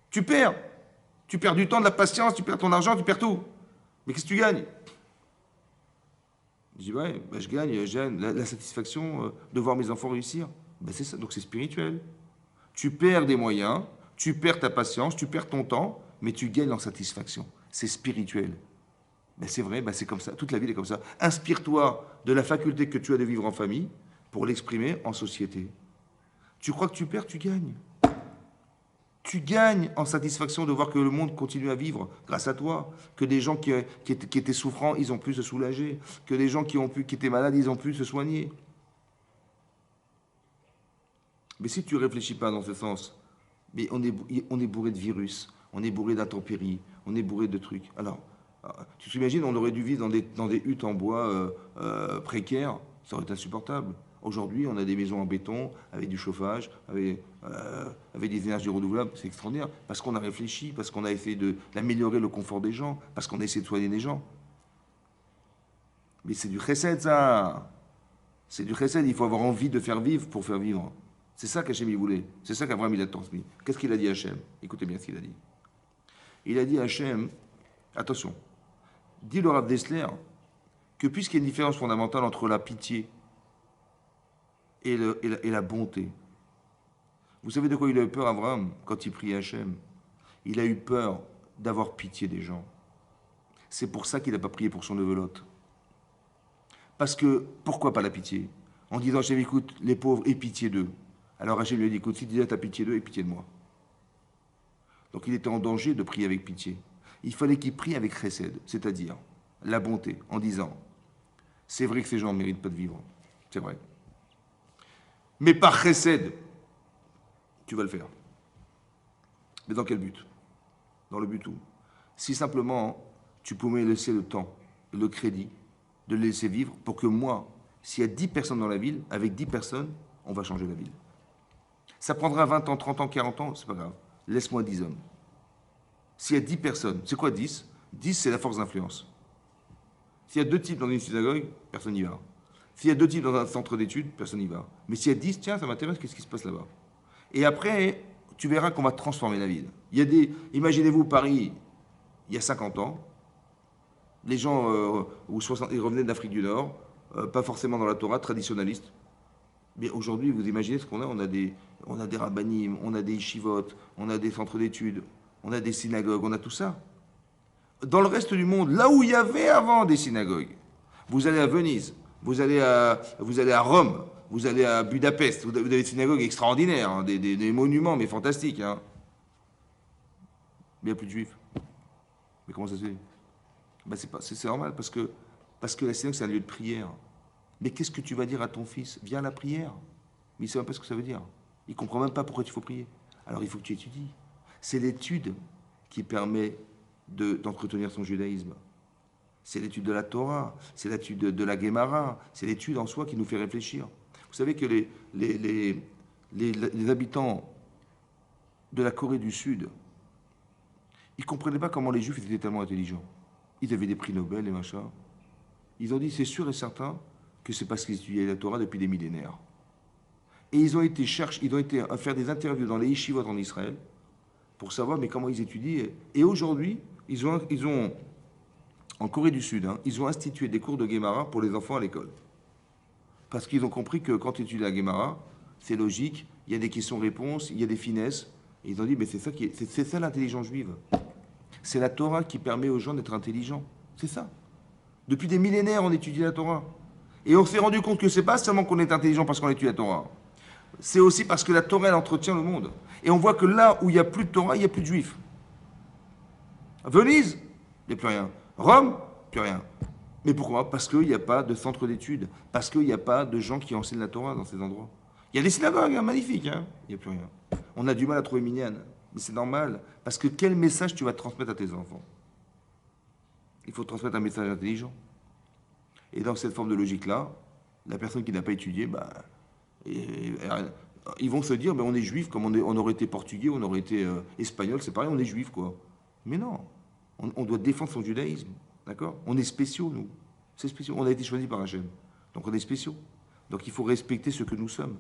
Tu perds. Tu perds du temps, de la patience, tu perds ton argent, tu perds tout. Mais qu'est-ce que tu gagnes? Je dis, ouais, bah, je gagne la satisfaction de voir mes enfants réussir. Ben, c'est ça, donc c'est spirituel. Tu perds des moyens, tu perds ta patience, tu perds ton temps, mais tu gagnes en satisfaction. C'est spirituel. Ben, c'est vrai, ben, c'est comme ça. Toute la vie est comme ça. Inspire-toi de la faculté que tu as de vivre en famille pour l'exprimer en société. Tu crois que tu perds, tu gagnes. Tu gagnes en satisfaction de voir que le monde continue à vivre grâce à toi, que des gens qui étaient souffrants, ils ont pu se soulager, que des gens qui étaient malades, ils ont pu se soigner. Mais si tu ne réfléchis pas dans ce sens, mais on est bourré de virus, on est bourré d'intempéries, on est bourré de trucs. Alors, tu t'imagines, on aurait dû vivre dans des huttes en bois précaires, ça aurait été insupportable. Aujourd'hui, on a des maisons en béton, avec du chauffage, avec des énergies renouvelables, c'est extraordinaire, parce qu'on a réfléchi, parce qu'on a essayé d'améliorer le confort des gens, parce qu'on a essayé de soigner les gens. Mais c'est du chesed, ça. C'est du chesed, il faut avoir envie de faire vivre pour faire vivre. C'est ça qu'Hachem il voulait, c'est ça qu'Abraham il a transmis. Qu'est-ce qu'il a dit à Hachem? Écoutez bien ce qu'il a dit. Il a dit à Hachem, attention, dit le Rav Dessler, que puisqu'il y a une différence fondamentale entre la pitié et la bonté. Vous savez de quoi il a eu peur, Abraham, quand il priait Hachem? Il a eu peur d'avoir pitié des gens. C'est pour ça qu'il n'a pas prié pour son neveu Lot. Parce que, pourquoi pas la pitié? En disant, Hachem, écoute, les pauvres, aie pitié d'eux. Alors Hachem lui a dit, écoute, si tu dis t'as pitié d'eux, aie pitié de moi. Donc il était en danger de prier avec pitié. Il fallait qu'il prie avec chesed, c'est-à-dire la bonté, en disant, c'est vrai que ces gens ne méritent pas de vivre, c'est vrai. Mais par chesed, tu vas le faire. Mais dans quel but? Dans le but où? Si simplement tu pouvais laisser le temps, le crédit, de le laisser vivre pour que moi, s'il y a 10 personnes dans la ville, avec 10 personnes, on va changer la ville. Ça prendra 20 ans, 30 ans, 40 ans, c'est pas grave. Laisse-moi 10 hommes. S'il y a 10 personnes, c'est quoi 10? 10, c'est la force d'influence. S'il y a 2 types dans une synagogue, personne n'y va. S'il y a 2 types dans un centre d'études, personne n'y va. Mais s'il y a 10, tiens, ça m'intéresse, qu'est-ce qui se passe là-bas? Et après, tu verras qu'on va transformer la ville. Imaginez-vous Paris, il y a 50 ans, les gens, ou 60, ils revenaient d'Afrique du Nord, pas forcément dans la Torah, traditionnalistes. Mais aujourd'hui, vous imaginez ce qu'on a, on a des rabbinim, on a des yeshivot, on a des centres d'études, on a des synagogues, on a tout ça. Dans le reste du monde, là où il y avait avant des synagogues, vous allez à Venise, vous allez à Rome, vous allez à Budapest, vous avez des synagogues extraordinaires, hein, des monuments, mais fantastiques. Hein. Mais il n'y a plus de juifs. Mais comment ça se fait? Ben c'est normal, parce que la synagogue, c'est un lieu de prière. Mais qu'est-ce que tu vas dire à ton fils? Viens à la prière. Mais il ne sait même pas ce que ça veut dire. Il ne comprend même pas pourquoi il faut prier. Alors il faut que tu étudies. C'est l'étude qui permet d'entretenir son judaïsme. C'est l'étude de la Torah, c'est l'étude de la Guémara, c'est l'étude en soi qui nous fait réfléchir. Vous savez que les habitants de la Corée du Sud, ils ne comprenaient pas comment les Juifs étaient tellement intelligents. Ils avaient des prix Nobel et machin. Ils ont dit, c'est sûr et certain que c'est parce qu'ils étudiaient la Torah depuis des millénaires. Et ils ont été à faire des interviews dans les yeshivot en Israël pour savoir mais comment ils étudient. Et aujourd'hui, ils ont en Corée du Sud, hein, ils ont institué des cours de Guémara pour les enfants à l'école. Parce qu'ils ont compris que quand tu étudies la Guémara, c'est logique, il y a des questions-réponses, il y a des finesses. Et ils ont dit, mais c'est ça l'intelligence juive. C'est la Torah qui permet aux gens d'être intelligents. C'est ça. Depuis des millénaires, on étudie la Torah. Et on s'est rendu compte que c'est pas seulement qu'on est intelligent parce qu'on étudie la Torah. C'est aussi parce que la Torah, elle entretient le monde. Et on voit que là où il n'y a plus de Torah, il n'y a plus de Juifs. Venise, il n'y a plus rien. Rome, plus rien. Mais pourquoi? Parce qu'il n'y a pas de centre d'études. Parce qu'il n'y a pas de gens qui enseignent la Torah dans ces endroits. Il y a des synagogues, hein, magnifiques. Hein. Il n'y a plus rien. On a du mal à trouver minyan. Mais c'est normal. Parce que quel message tu vas transmettre à tes enfants? Il faut transmettre un message intelligent. Et dans cette forme de logique-là, la personne qui n'a pas étudié, bah, ils vont se dire, mais on est juif, comme on aurait été portugais, on aurait été espagnol, c'est pareil, on est juif, quoi. Mais non, on doit défendre son judaïsme, d'accord? On est spéciaux, nous. C'est spéciaux. On a été choisis par Hachem. Donc on est spéciaux. Donc il faut respecter ce que nous sommes.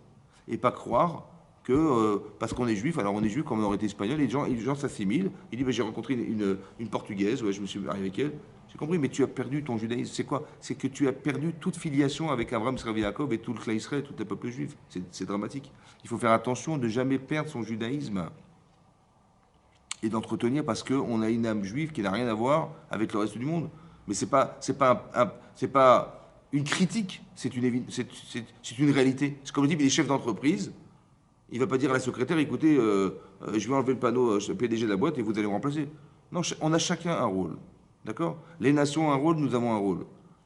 Et pas croire que parce qu'on est juif, alors on est juif comme on aurait été espagnol, et les gens s'assimilent. Il dit, bah, j'ai rencontré une portugaise, ouais, je me suis marié avec elle. J'ai compris, mais tu as perdu ton judaïsme. C'est quoi? C'est que tu as perdu toute filiation avec Abraham, Israël, Yaakov et tout le clan Israël, tout le peuple juif. C'est dramatique. Il faut faire attention de ne jamais perdre son judaïsme et d'entretenir parce qu'on a une âme juive qui n'a rien à voir avec le reste du monde. Mais c'est pas une critique, c'est une réalité. C'est comme dit les chefs d'entreprise. Il ne va pas dire à la secrétaire, écoutez, je vais enlever le panneau PDG de la boîte et vous allez me remplacer. Non, on a chacun un rôle. D'accord? Les nations ont un rôle, nous avons un rôle.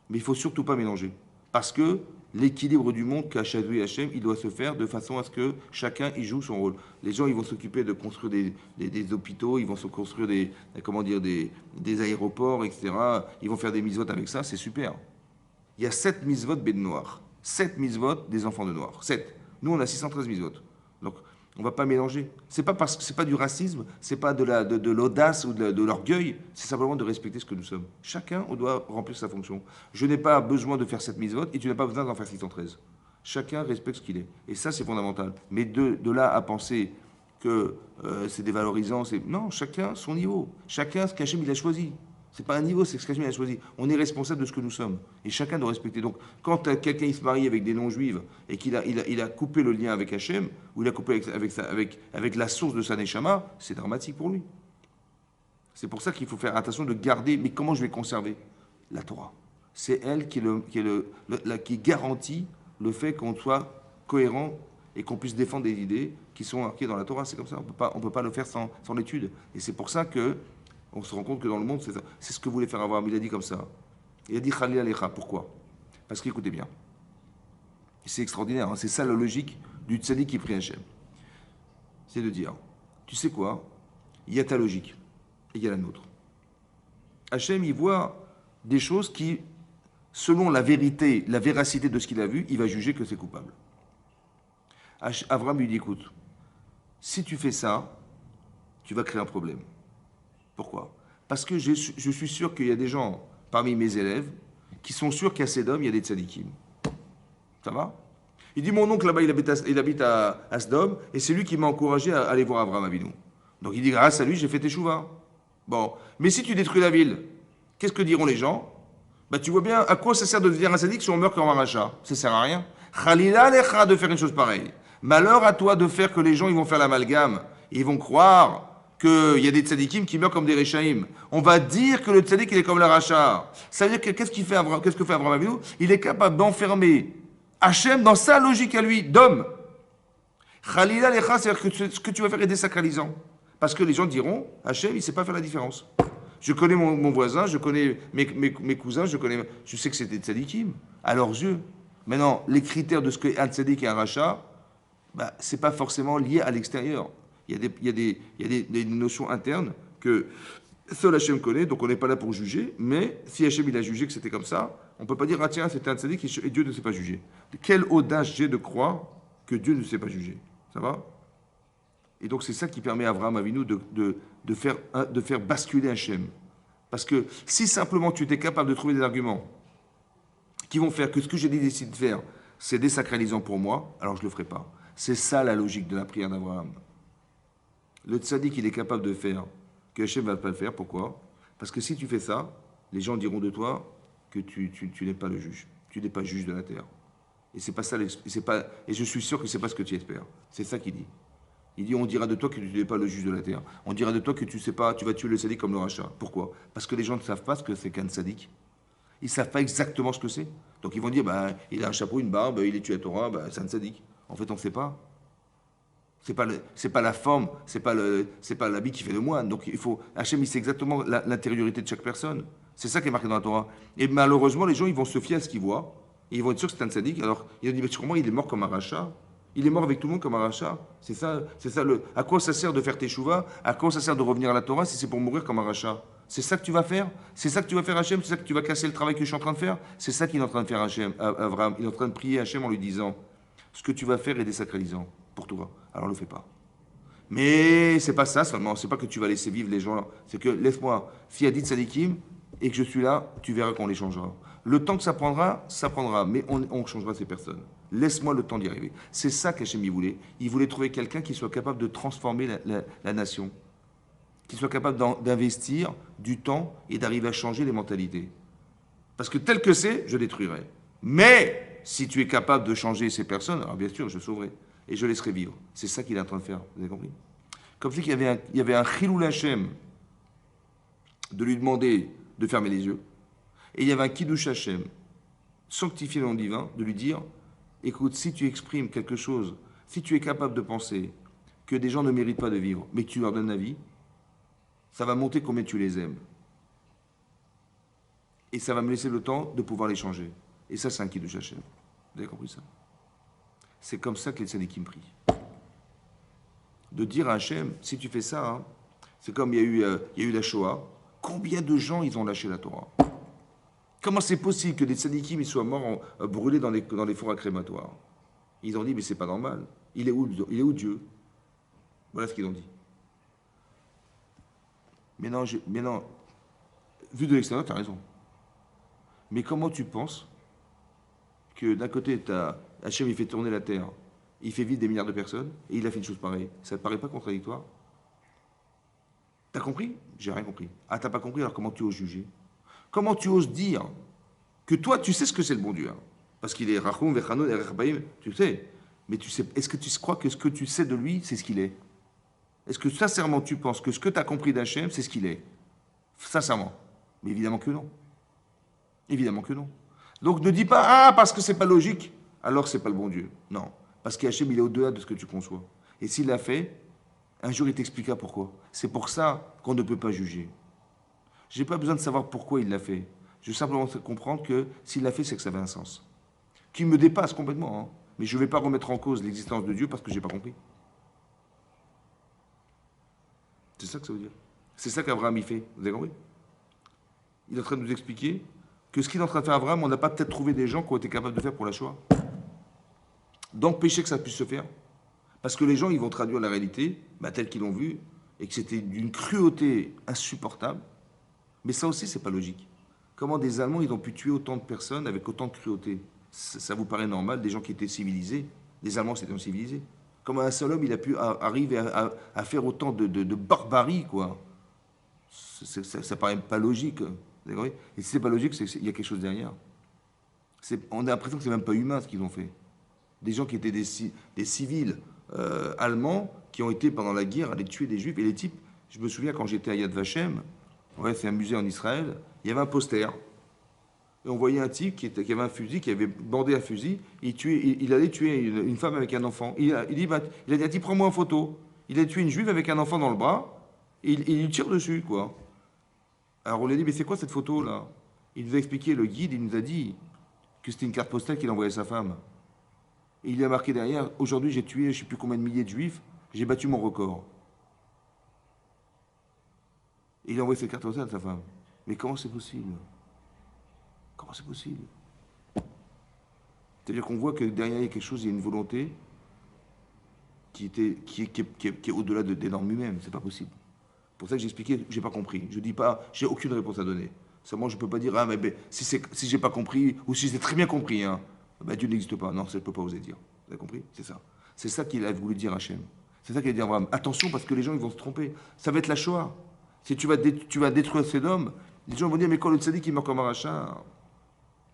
Mais il ne faut surtout pas mélanger. Parce que l'équilibre du monde qu'a Shadoui Hachem, il doit se faire de façon à ce que chacun y joue son rôle. Les gens, ils vont s'occuper de construire des hôpitaux, ils vont se construire des aéroports, etc. Ils vont faire des mitzvot avec ça, c'est super. Il y a 7 mitzvot ben noirs. 7 mitzvot des enfants de noirs. 7. Nous, on a 613 mitzvot. Donc, on ne va pas mélanger. C'est pas du racisme, c'est pas de l'audace ou de l'orgueil, c'est simplement de respecter ce que nous sommes. Chacun, on doit remplir sa fonction. Je n'ai pas besoin de faire cette mitzvot et tu n'as pas besoin d'en faire 613. Chacun respecte ce qu'il est. Et ça, c'est fondamental. Mais de là à penser que c'est dévalorisant, non, chacun son niveau. Chacun ce qu'Hachem il a choisi. C'est pas un niveau, c'est ce qu'Hachem il a choisi. On est responsable de ce que nous sommes. Et chacun doit respecter. Donc, quand quelqu'un il se marie avec des non-juifs et qu'il a coupé le lien avec Hachem, ou il a coupé avec la source de sa neshama, c'est dramatique pour lui. C'est pour ça qu'il faut faire attention de garder. Mais comment je vais conserver la Torah? C'est elle qui garantit le fait qu'on soit cohérent et qu'on puisse défendre des idées qui sont marquées dans la Torah. C'est comme ça. On peut pas le faire sans l'étude. Et c'est pour ça que on se rend compte que dans le monde, c'est ce que voulait faire Abraham. Il a dit comme ça. Il a dit Chalil Alecha. Pourquoi? Parce qu'écoutez bien. C'est extraordinaire. Hein, c'est ça la logique du tzaddik qui prie Hachem. C'est de dire, tu sais quoi? Il y a ta logique et il y a la nôtre. Hachem, il voit des choses qui, selon la vérité, la véracité de ce qu'il a vu, il va juger que c'est coupable. Abraham lui dit, écoute, si tu fais ça, tu vas créer un problème. Pourquoi? Parce que je suis sûr qu'il y a des gens parmi mes élèves qui sont sûrs qu'à Sedom, il y a des tzadikim. Ça va? Il dit, mon oncle là-bas, il habite à Sdom, et c'est lui qui m'a encouragé à aller voir Abraham Avinu. Donc il dit, grâce à lui, j'ai fait teshuva. Bon, mais si tu détruis la ville, qu'est-ce que diront les gens? Bah, tu vois bien, à quoi ça sert de devenir un sadique si on meurt comme un rachat? Ça sert à rien. Khalila lecha de faire une chose pareille. Malheur à toi de faire que les gens ils vont faire l'amalgame. Ils vont croire qu'il y a des tzadikim qui meurent comme des réchaïm. On va dire que le tzadik il est comme le rachat. Ça veut dire que qu'est-ce que fait Abraham Avinu? Il est capable d'enfermer Hachem dans sa logique à lui, d'homme. Khalila lecha, c'est-à-dire que ce que tu vas faire est désacralisant. Parce que les gens diront, Hachem, il ne sait pas faire la différence. Je connais mon voisin, je connais mes cousins, je sais que c'est des tzadikim, à leurs yeux. Maintenant, les critères de ce qu'est un tzadik et un rachat, bah, ce n'est pas forcément lié à l'extérieur. Il y a des notions internes que seul Hachem connaît, donc on n'est pas là pour juger, mais si Hachem il a jugé que c'était comme ça, on ne peut pas dire, ah tiens, c'était un tzadik et Dieu ne sait pas juger. Quelle audace j'ai de croire que Dieu ne sait pas juger. Ça va? Et donc c'est ça qui permet à Abraham Avinu de faire basculer Hachem. Parce que si simplement tu étais capable de trouver des arguments qui vont faire que ce que j'ai décidé de faire, c'est désacralisant pour moi, alors je ne le ferai pas. C'est ça la logique de la prière d'Abraham. Le tzaddik, il est capable de faire que Hachem ne va pas le faire. Pourquoi? Parce que si tu fais ça, les gens diront de toi que tu n'es pas le juge. Tu n'es pas juge de la terre. Et c'est pas ça, et je suis sûr que ce n'est pas ce que tu espères. C'est ça qu'il dit. Il dit, on dira de toi que tu n'es pas le juge de la terre. On dira de toi que tu sais pas, tu vas tuer le sadique comme le rachat. Pourquoi? Parce que les gens ne savent pas ce que c'est qu'un sadique. Ils ne savent pas exactement ce que c'est. Donc ils vont dire, bah, il a un chapeau, une barbe, il est tué à Torah, bah, c'est un sadique. En fait, on ne sait pas. C'est pas la forme, c'est pas l'habit qui fait le moine. Donc il faut, Hachem, il sait exactement l'intériorité de chaque personne. C'est ça qui est marqué dans la Torah. Et malheureusement, les gens, ils vont se fier à ce qu'ils voient. Et ils vont être sûrs que c'est un sadique. Alors, ils vont dire, mais sûrement, il est mort comme un rachat. Il est mort avec tout le monde comme un rachat. C'est ça à quoi ça sert de faire teshuva? À quoi ça sert de revenir à la Torah si c'est pour mourir comme un rachat? C'est ça que tu vas faire? C'est ça que tu vas faire Hachem? C'est ça que tu vas casser le travail que je suis en train de faire? C'est ça qu'il est en train de faire Hachem, Abraham. Il est en train de prier Hachem en lui disant, ce que tu vas faire est désacralisant pour toi. Alors le fais pas. Mais c'est pas ça seulement. C'est pas que tu vas laisser vivre les gens là. C'est que laisse-moi. S'il y a dit tzadikim et que je suis là, tu verras qu'on les changera. Le temps que ça prendra, mais on changera ces personnes. Laisse-moi le temps d'y arriver. C'est ça qu'Hachem voulait. Il voulait trouver quelqu'un qui soit capable de transformer la nation, qui soit capable d'investir du temps et d'arriver à changer les mentalités. Parce que tel que c'est, je détruirai. Mais si tu es capable de changer ces personnes, alors bien sûr, je sauverai et je laisserai vivre. C'est ça qu'il est en train de faire. Vous avez compris? Comme si il y avait un chilul Hachem de lui demander de fermer les yeux. Et il y avait un Kiddush Hachem, sanctifier le nom divin, de lui dire, écoute, si tu exprimes quelque chose, si tu es capable de penser que des gens ne méritent pas de vivre, mais que tu leur donnes la vie, ça va monter combien tu les aimes. Et ça va me laisser le temps de pouvoir les changer. Et ça, c'est un Kiddush Hachem. Vous avez compris ça? C'est comme ça que les tzadikim prient. De dire à Hachem, si tu fais ça, hein, c'est comme il y a eu la Shoah, combien de gens ils ont lâché la Torah? Comment c'est possible que des tzadikim ils soient morts brûlés dans les fours à crématoires? Ils ont dit, mais c'est pas normal. Il est où Dieu? Voilà ce qu'ils ont dit. Mais non, vu de l'extérieur, tu as raison. Mais comment tu penses que d'un côté, Hachem il fait tourner la terre, il fait vivre des milliards de personnes, et il a fait une chose pareille? Ça ne te paraît pas contradictoire? T'as compris? J'ai rien compris. Ah, t'as pas compris, alors comment tu oses juger? Comment tu oses dire que toi, tu sais ce que c'est le bon Dieu, hein? Parce qu'il est Rachum, Vechanoun et Rechabaim, tu sais. Mais tu sais, est-ce que tu crois que ce que tu sais de lui, c'est ce qu'il est? Est-ce que sincèrement tu penses que ce que tu as compris d'Hachem, c'est ce qu'il est? Sincèrement. Mais évidemment que non. Évidemment que non. Donc ne dis pas, ah, parce que c'est pas logique, alors c'est pas le bon Dieu. Non. Parce qu'Hachem, il est au-delà de ce que tu conçois. Et s'il l'a fait, un jour il t'expliquera pourquoi. C'est pour ça qu'on ne peut pas juger. J'ai pas besoin de savoir pourquoi il l'a fait. Je veux simplement comprendre que s'il l'a fait, c'est que ça avait un sens. Qui me dépasse complètement, hein. Mais je ne vais pas remettre en cause l'existence de Dieu parce que je n'ai pas compris. C'est ça que ça veut dire. C'est ça qu'Abraham y fait. Vous avez compris? Il est en train de nous expliquer que ce qu'il est en train de faire Abraham, on n'a pas peut-être trouvé des gens qui ont été capables de faire pour la Shoah. D'empêcher que ça puisse se faire. Parce que les gens, ils vont traduire la réalité, telle qu'ils l'ont vue, et que c'était d'une cruauté insupportable. Mais ça aussi, c'est pas logique. Comment des Allemands, ils ont pu tuer autant de personnes avec autant de cruauté? Ça vous paraît normal, des gens qui étaient civilisés, les Allemands c'était civilisés. Comment un seul homme, il a pu arriver à faire autant de barbarie, quoi. Ça paraît pas logique. Vous avez compris? Et si c'est pas logique, c'est qu'il y a quelque chose derrière. On a l'impression que c'est même pas humain ce qu'ils ont fait. Des gens qui étaient des civils allemands qui ont été pendant la guerre aller tuer des juifs. Et les types, je me souviens quand j'étais à Yad Vashem, ouais, c'est un musée en Israël, il y avait un poster. Et on voyait un type qui avait un fusil, qui avait bandé un fusil, il allait tuer une femme avec un enfant. Il a dit, un type, prends-moi en photo. Il a tué une juive avec un enfant dans le bras, et il lui tire dessus, quoi. Alors on lui a dit, mais c'est quoi cette photo-là? Il nous a expliqué, le guide, il nous a dit que c'était une carte postale qu'il envoyait à sa femme. Et il a marqué derrière, aujourd'hui j'ai tué je ne sais plus combien de milliers de juifs, j'ai battu mon record. Et il a envoyé cette carte postale à sa femme. Mais comment c'est possible? Comment c'est possible? C'est-à-dire qu'on voit que derrière il y a quelque chose, il y a une volonté qui est au-delà des normes humaines. C'est pas possible. Pour ça que j'ai expliqué, j'ai pas compris. Je dis pas, j'ai aucune réponse à donner. Seulement, je peux pas dire, ah, mais si j'ai pas compris, ou si j'ai très bien compris, hein, ben, Dieu n'existe pas. Non, ça, je peux pas oser dire. Vous avez compris? C'est ça. C'est ça qu'il a voulu dire Hachem. C'est ça qu'il a dit à Abraham. Attention, parce que les gens, ils vont se tromper. Ça va être la Shoah. Si tu vas détruire Sodome, les gens vont dire, mais quand le tzaddik, il meurt comme un rachat,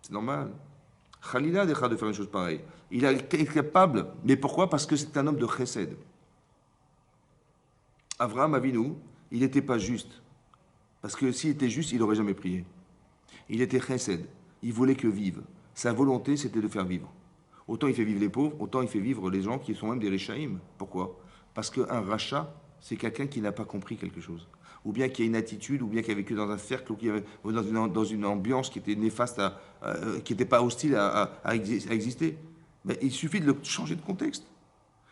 c'est normal. Khalila déchira de faire une chose pareille. Il est capable, mais pourquoi? Parce que c'est un homme de chesed. Abraham Avinu, il n'était pas juste. Parce que s'il était juste, il n'aurait jamais prié. Il était chesed. Il voulait que vive. Sa volonté, c'était de faire vivre. Autant il fait vivre les pauvres, autant il fait vivre les gens qui sont même des richaïm. Pourquoi? Parce qu'un rachat, c'est quelqu'un qui n'a pas compris quelque chose. Ou bien qui a une attitude, ou bien qui a vécu dans un cercle, ou dans une ambiance qui était néfaste, qui n'était pas hostile à exister. Mais il suffit de le changer de contexte.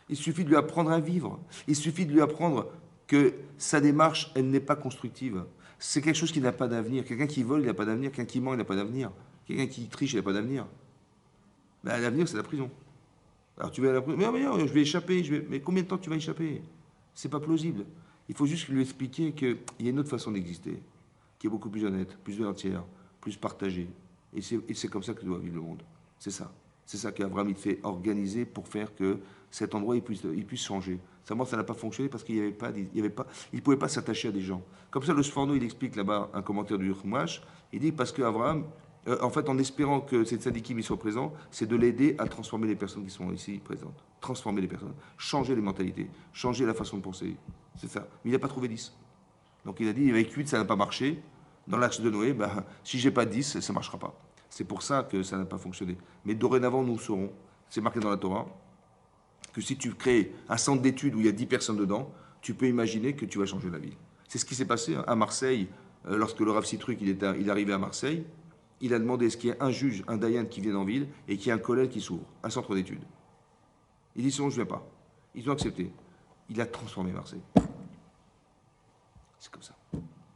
Il suffit de lui apprendre à vivre. Il suffit de lui apprendre que sa démarche, elle n'est pas constructive. C'est quelque chose qui n'a pas d'avenir. Quelqu'un qui vole, il n'a pas d'avenir. Quelqu'un qui ment, il n'a pas d'avenir. Quelqu'un qui triche, il n'a pas d'avenir. Ben, l'avenir, c'est la prison. Alors tu vas à la prison, mais je vais échapper. Mais combien de temps tu vas échapper? C'est pas plausible. Il faut juste lui expliquer qu'il y a une autre façon d'exister, qui est beaucoup plus honnête, plus entière, plus partagée. Et c'est comme ça que doit vivre le monde. C'est ça. C'est ça qu'Abraham il fait organiser pour faire que cet endroit il puisse changer. Seulement, ça n'a pas fonctionné parce qu'il ne pouvait pas s'attacher à des gens. Comme ça, le Sforno, il explique là-bas un commentaire du Chumash. Il dit parce qu'Abraham, en fait, en espérant que ces tzadikim soient présents, c'est de l'aider à transformer les personnes qui sont ici présentes. Transformer les personnes, changer les mentalités, changer la façon de penser. C'est ça. Mais il n'a pas trouvé 10. Donc il a dit, avec 8, ça n'a pas marché. Dans l'axe de Noé, ben, si j'ai pas 10, ça ne marchera pas. C'est pour ça que ça n'a pas fonctionné. Mais dorénavant, nous saurons, c'est marqué dans la Torah, que si tu crées un centre d'études où il y a 10 personnes dedans, tu peux imaginer que tu vas changer la ville. C'est ce qui s'est passé à Marseille, lorsque le Rav Citruc il est arrivé à Marseille. Il a demandé est-ce qu'il y a un juge, un dayan qui vienne en ville et qu'il y ait un collège qui s'ouvre, un centre d'études. Il dit sinon je ne viens pas. Ils ont accepté. Il a transformé Marseille. C'est comme ça.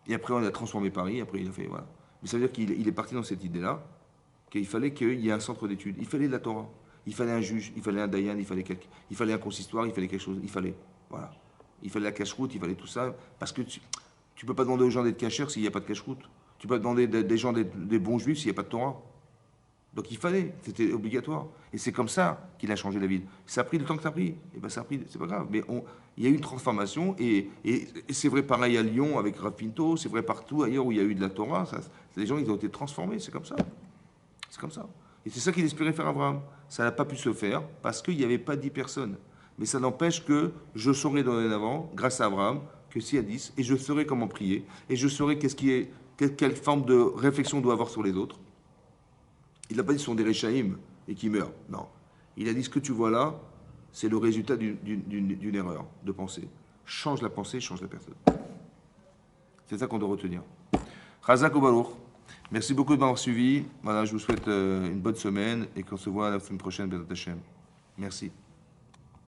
Et après on a transformé Paris, après il a fait voilà. Mais ça veut dire qu'il est parti dans cette idée-là, qu'il fallait qu'il y ait un centre d'études. Il fallait de la Torah. Il fallait un juge, il fallait un dayan, il fallait un consistoire, il fallait quelque chose. Il fallait, voilà. Il fallait la cache-route, il fallait tout ça. Parce que tu ne peux pas demander aux gens d'être cachers s'il n'y a pas de cache-route. Tu peux pas demander des gens des bons juifs s'il n'y a pas de Torah. Donc il fallait, c'était obligatoire. Et c'est comme ça qu'il a changé la ville. Ça a pris le temps que ça a pris. Et ben ça a pris, c'est pas grave. Mais il y a eu une transformation. Et c'est vrai pareil à Lyon avec Rav Pinto, c'est vrai partout ailleurs où il y a eu de la Torah. Les gens, ils ont été transformés, c'est comme ça. C'est comme ça. Et c'est ça qu'il espérait faire Abraham. Ça n'a pas pu se faire parce qu'il n'y avait pas 10 personnes. Mais ça n'empêche que je saurai dorénavant, grâce à Abraham, que s'il y a 10, et je saurai comment prier, et je saurai quelle forme de réflexion on doit avoir sur les autres. Il n'a pas dit ce sont des réchaïm et qui meurent. Non. Il a dit ce que tu vois là, c'est le résultat d'une erreur de pensée. Change la pensée, change la personne. C'est ça qu'on doit retenir. Chazak Baruch. Merci beaucoup de m'avoir suivi. Voilà, je vous souhaite une bonne semaine et qu'on se voit la semaine prochaine, Bézat Hashem. Merci.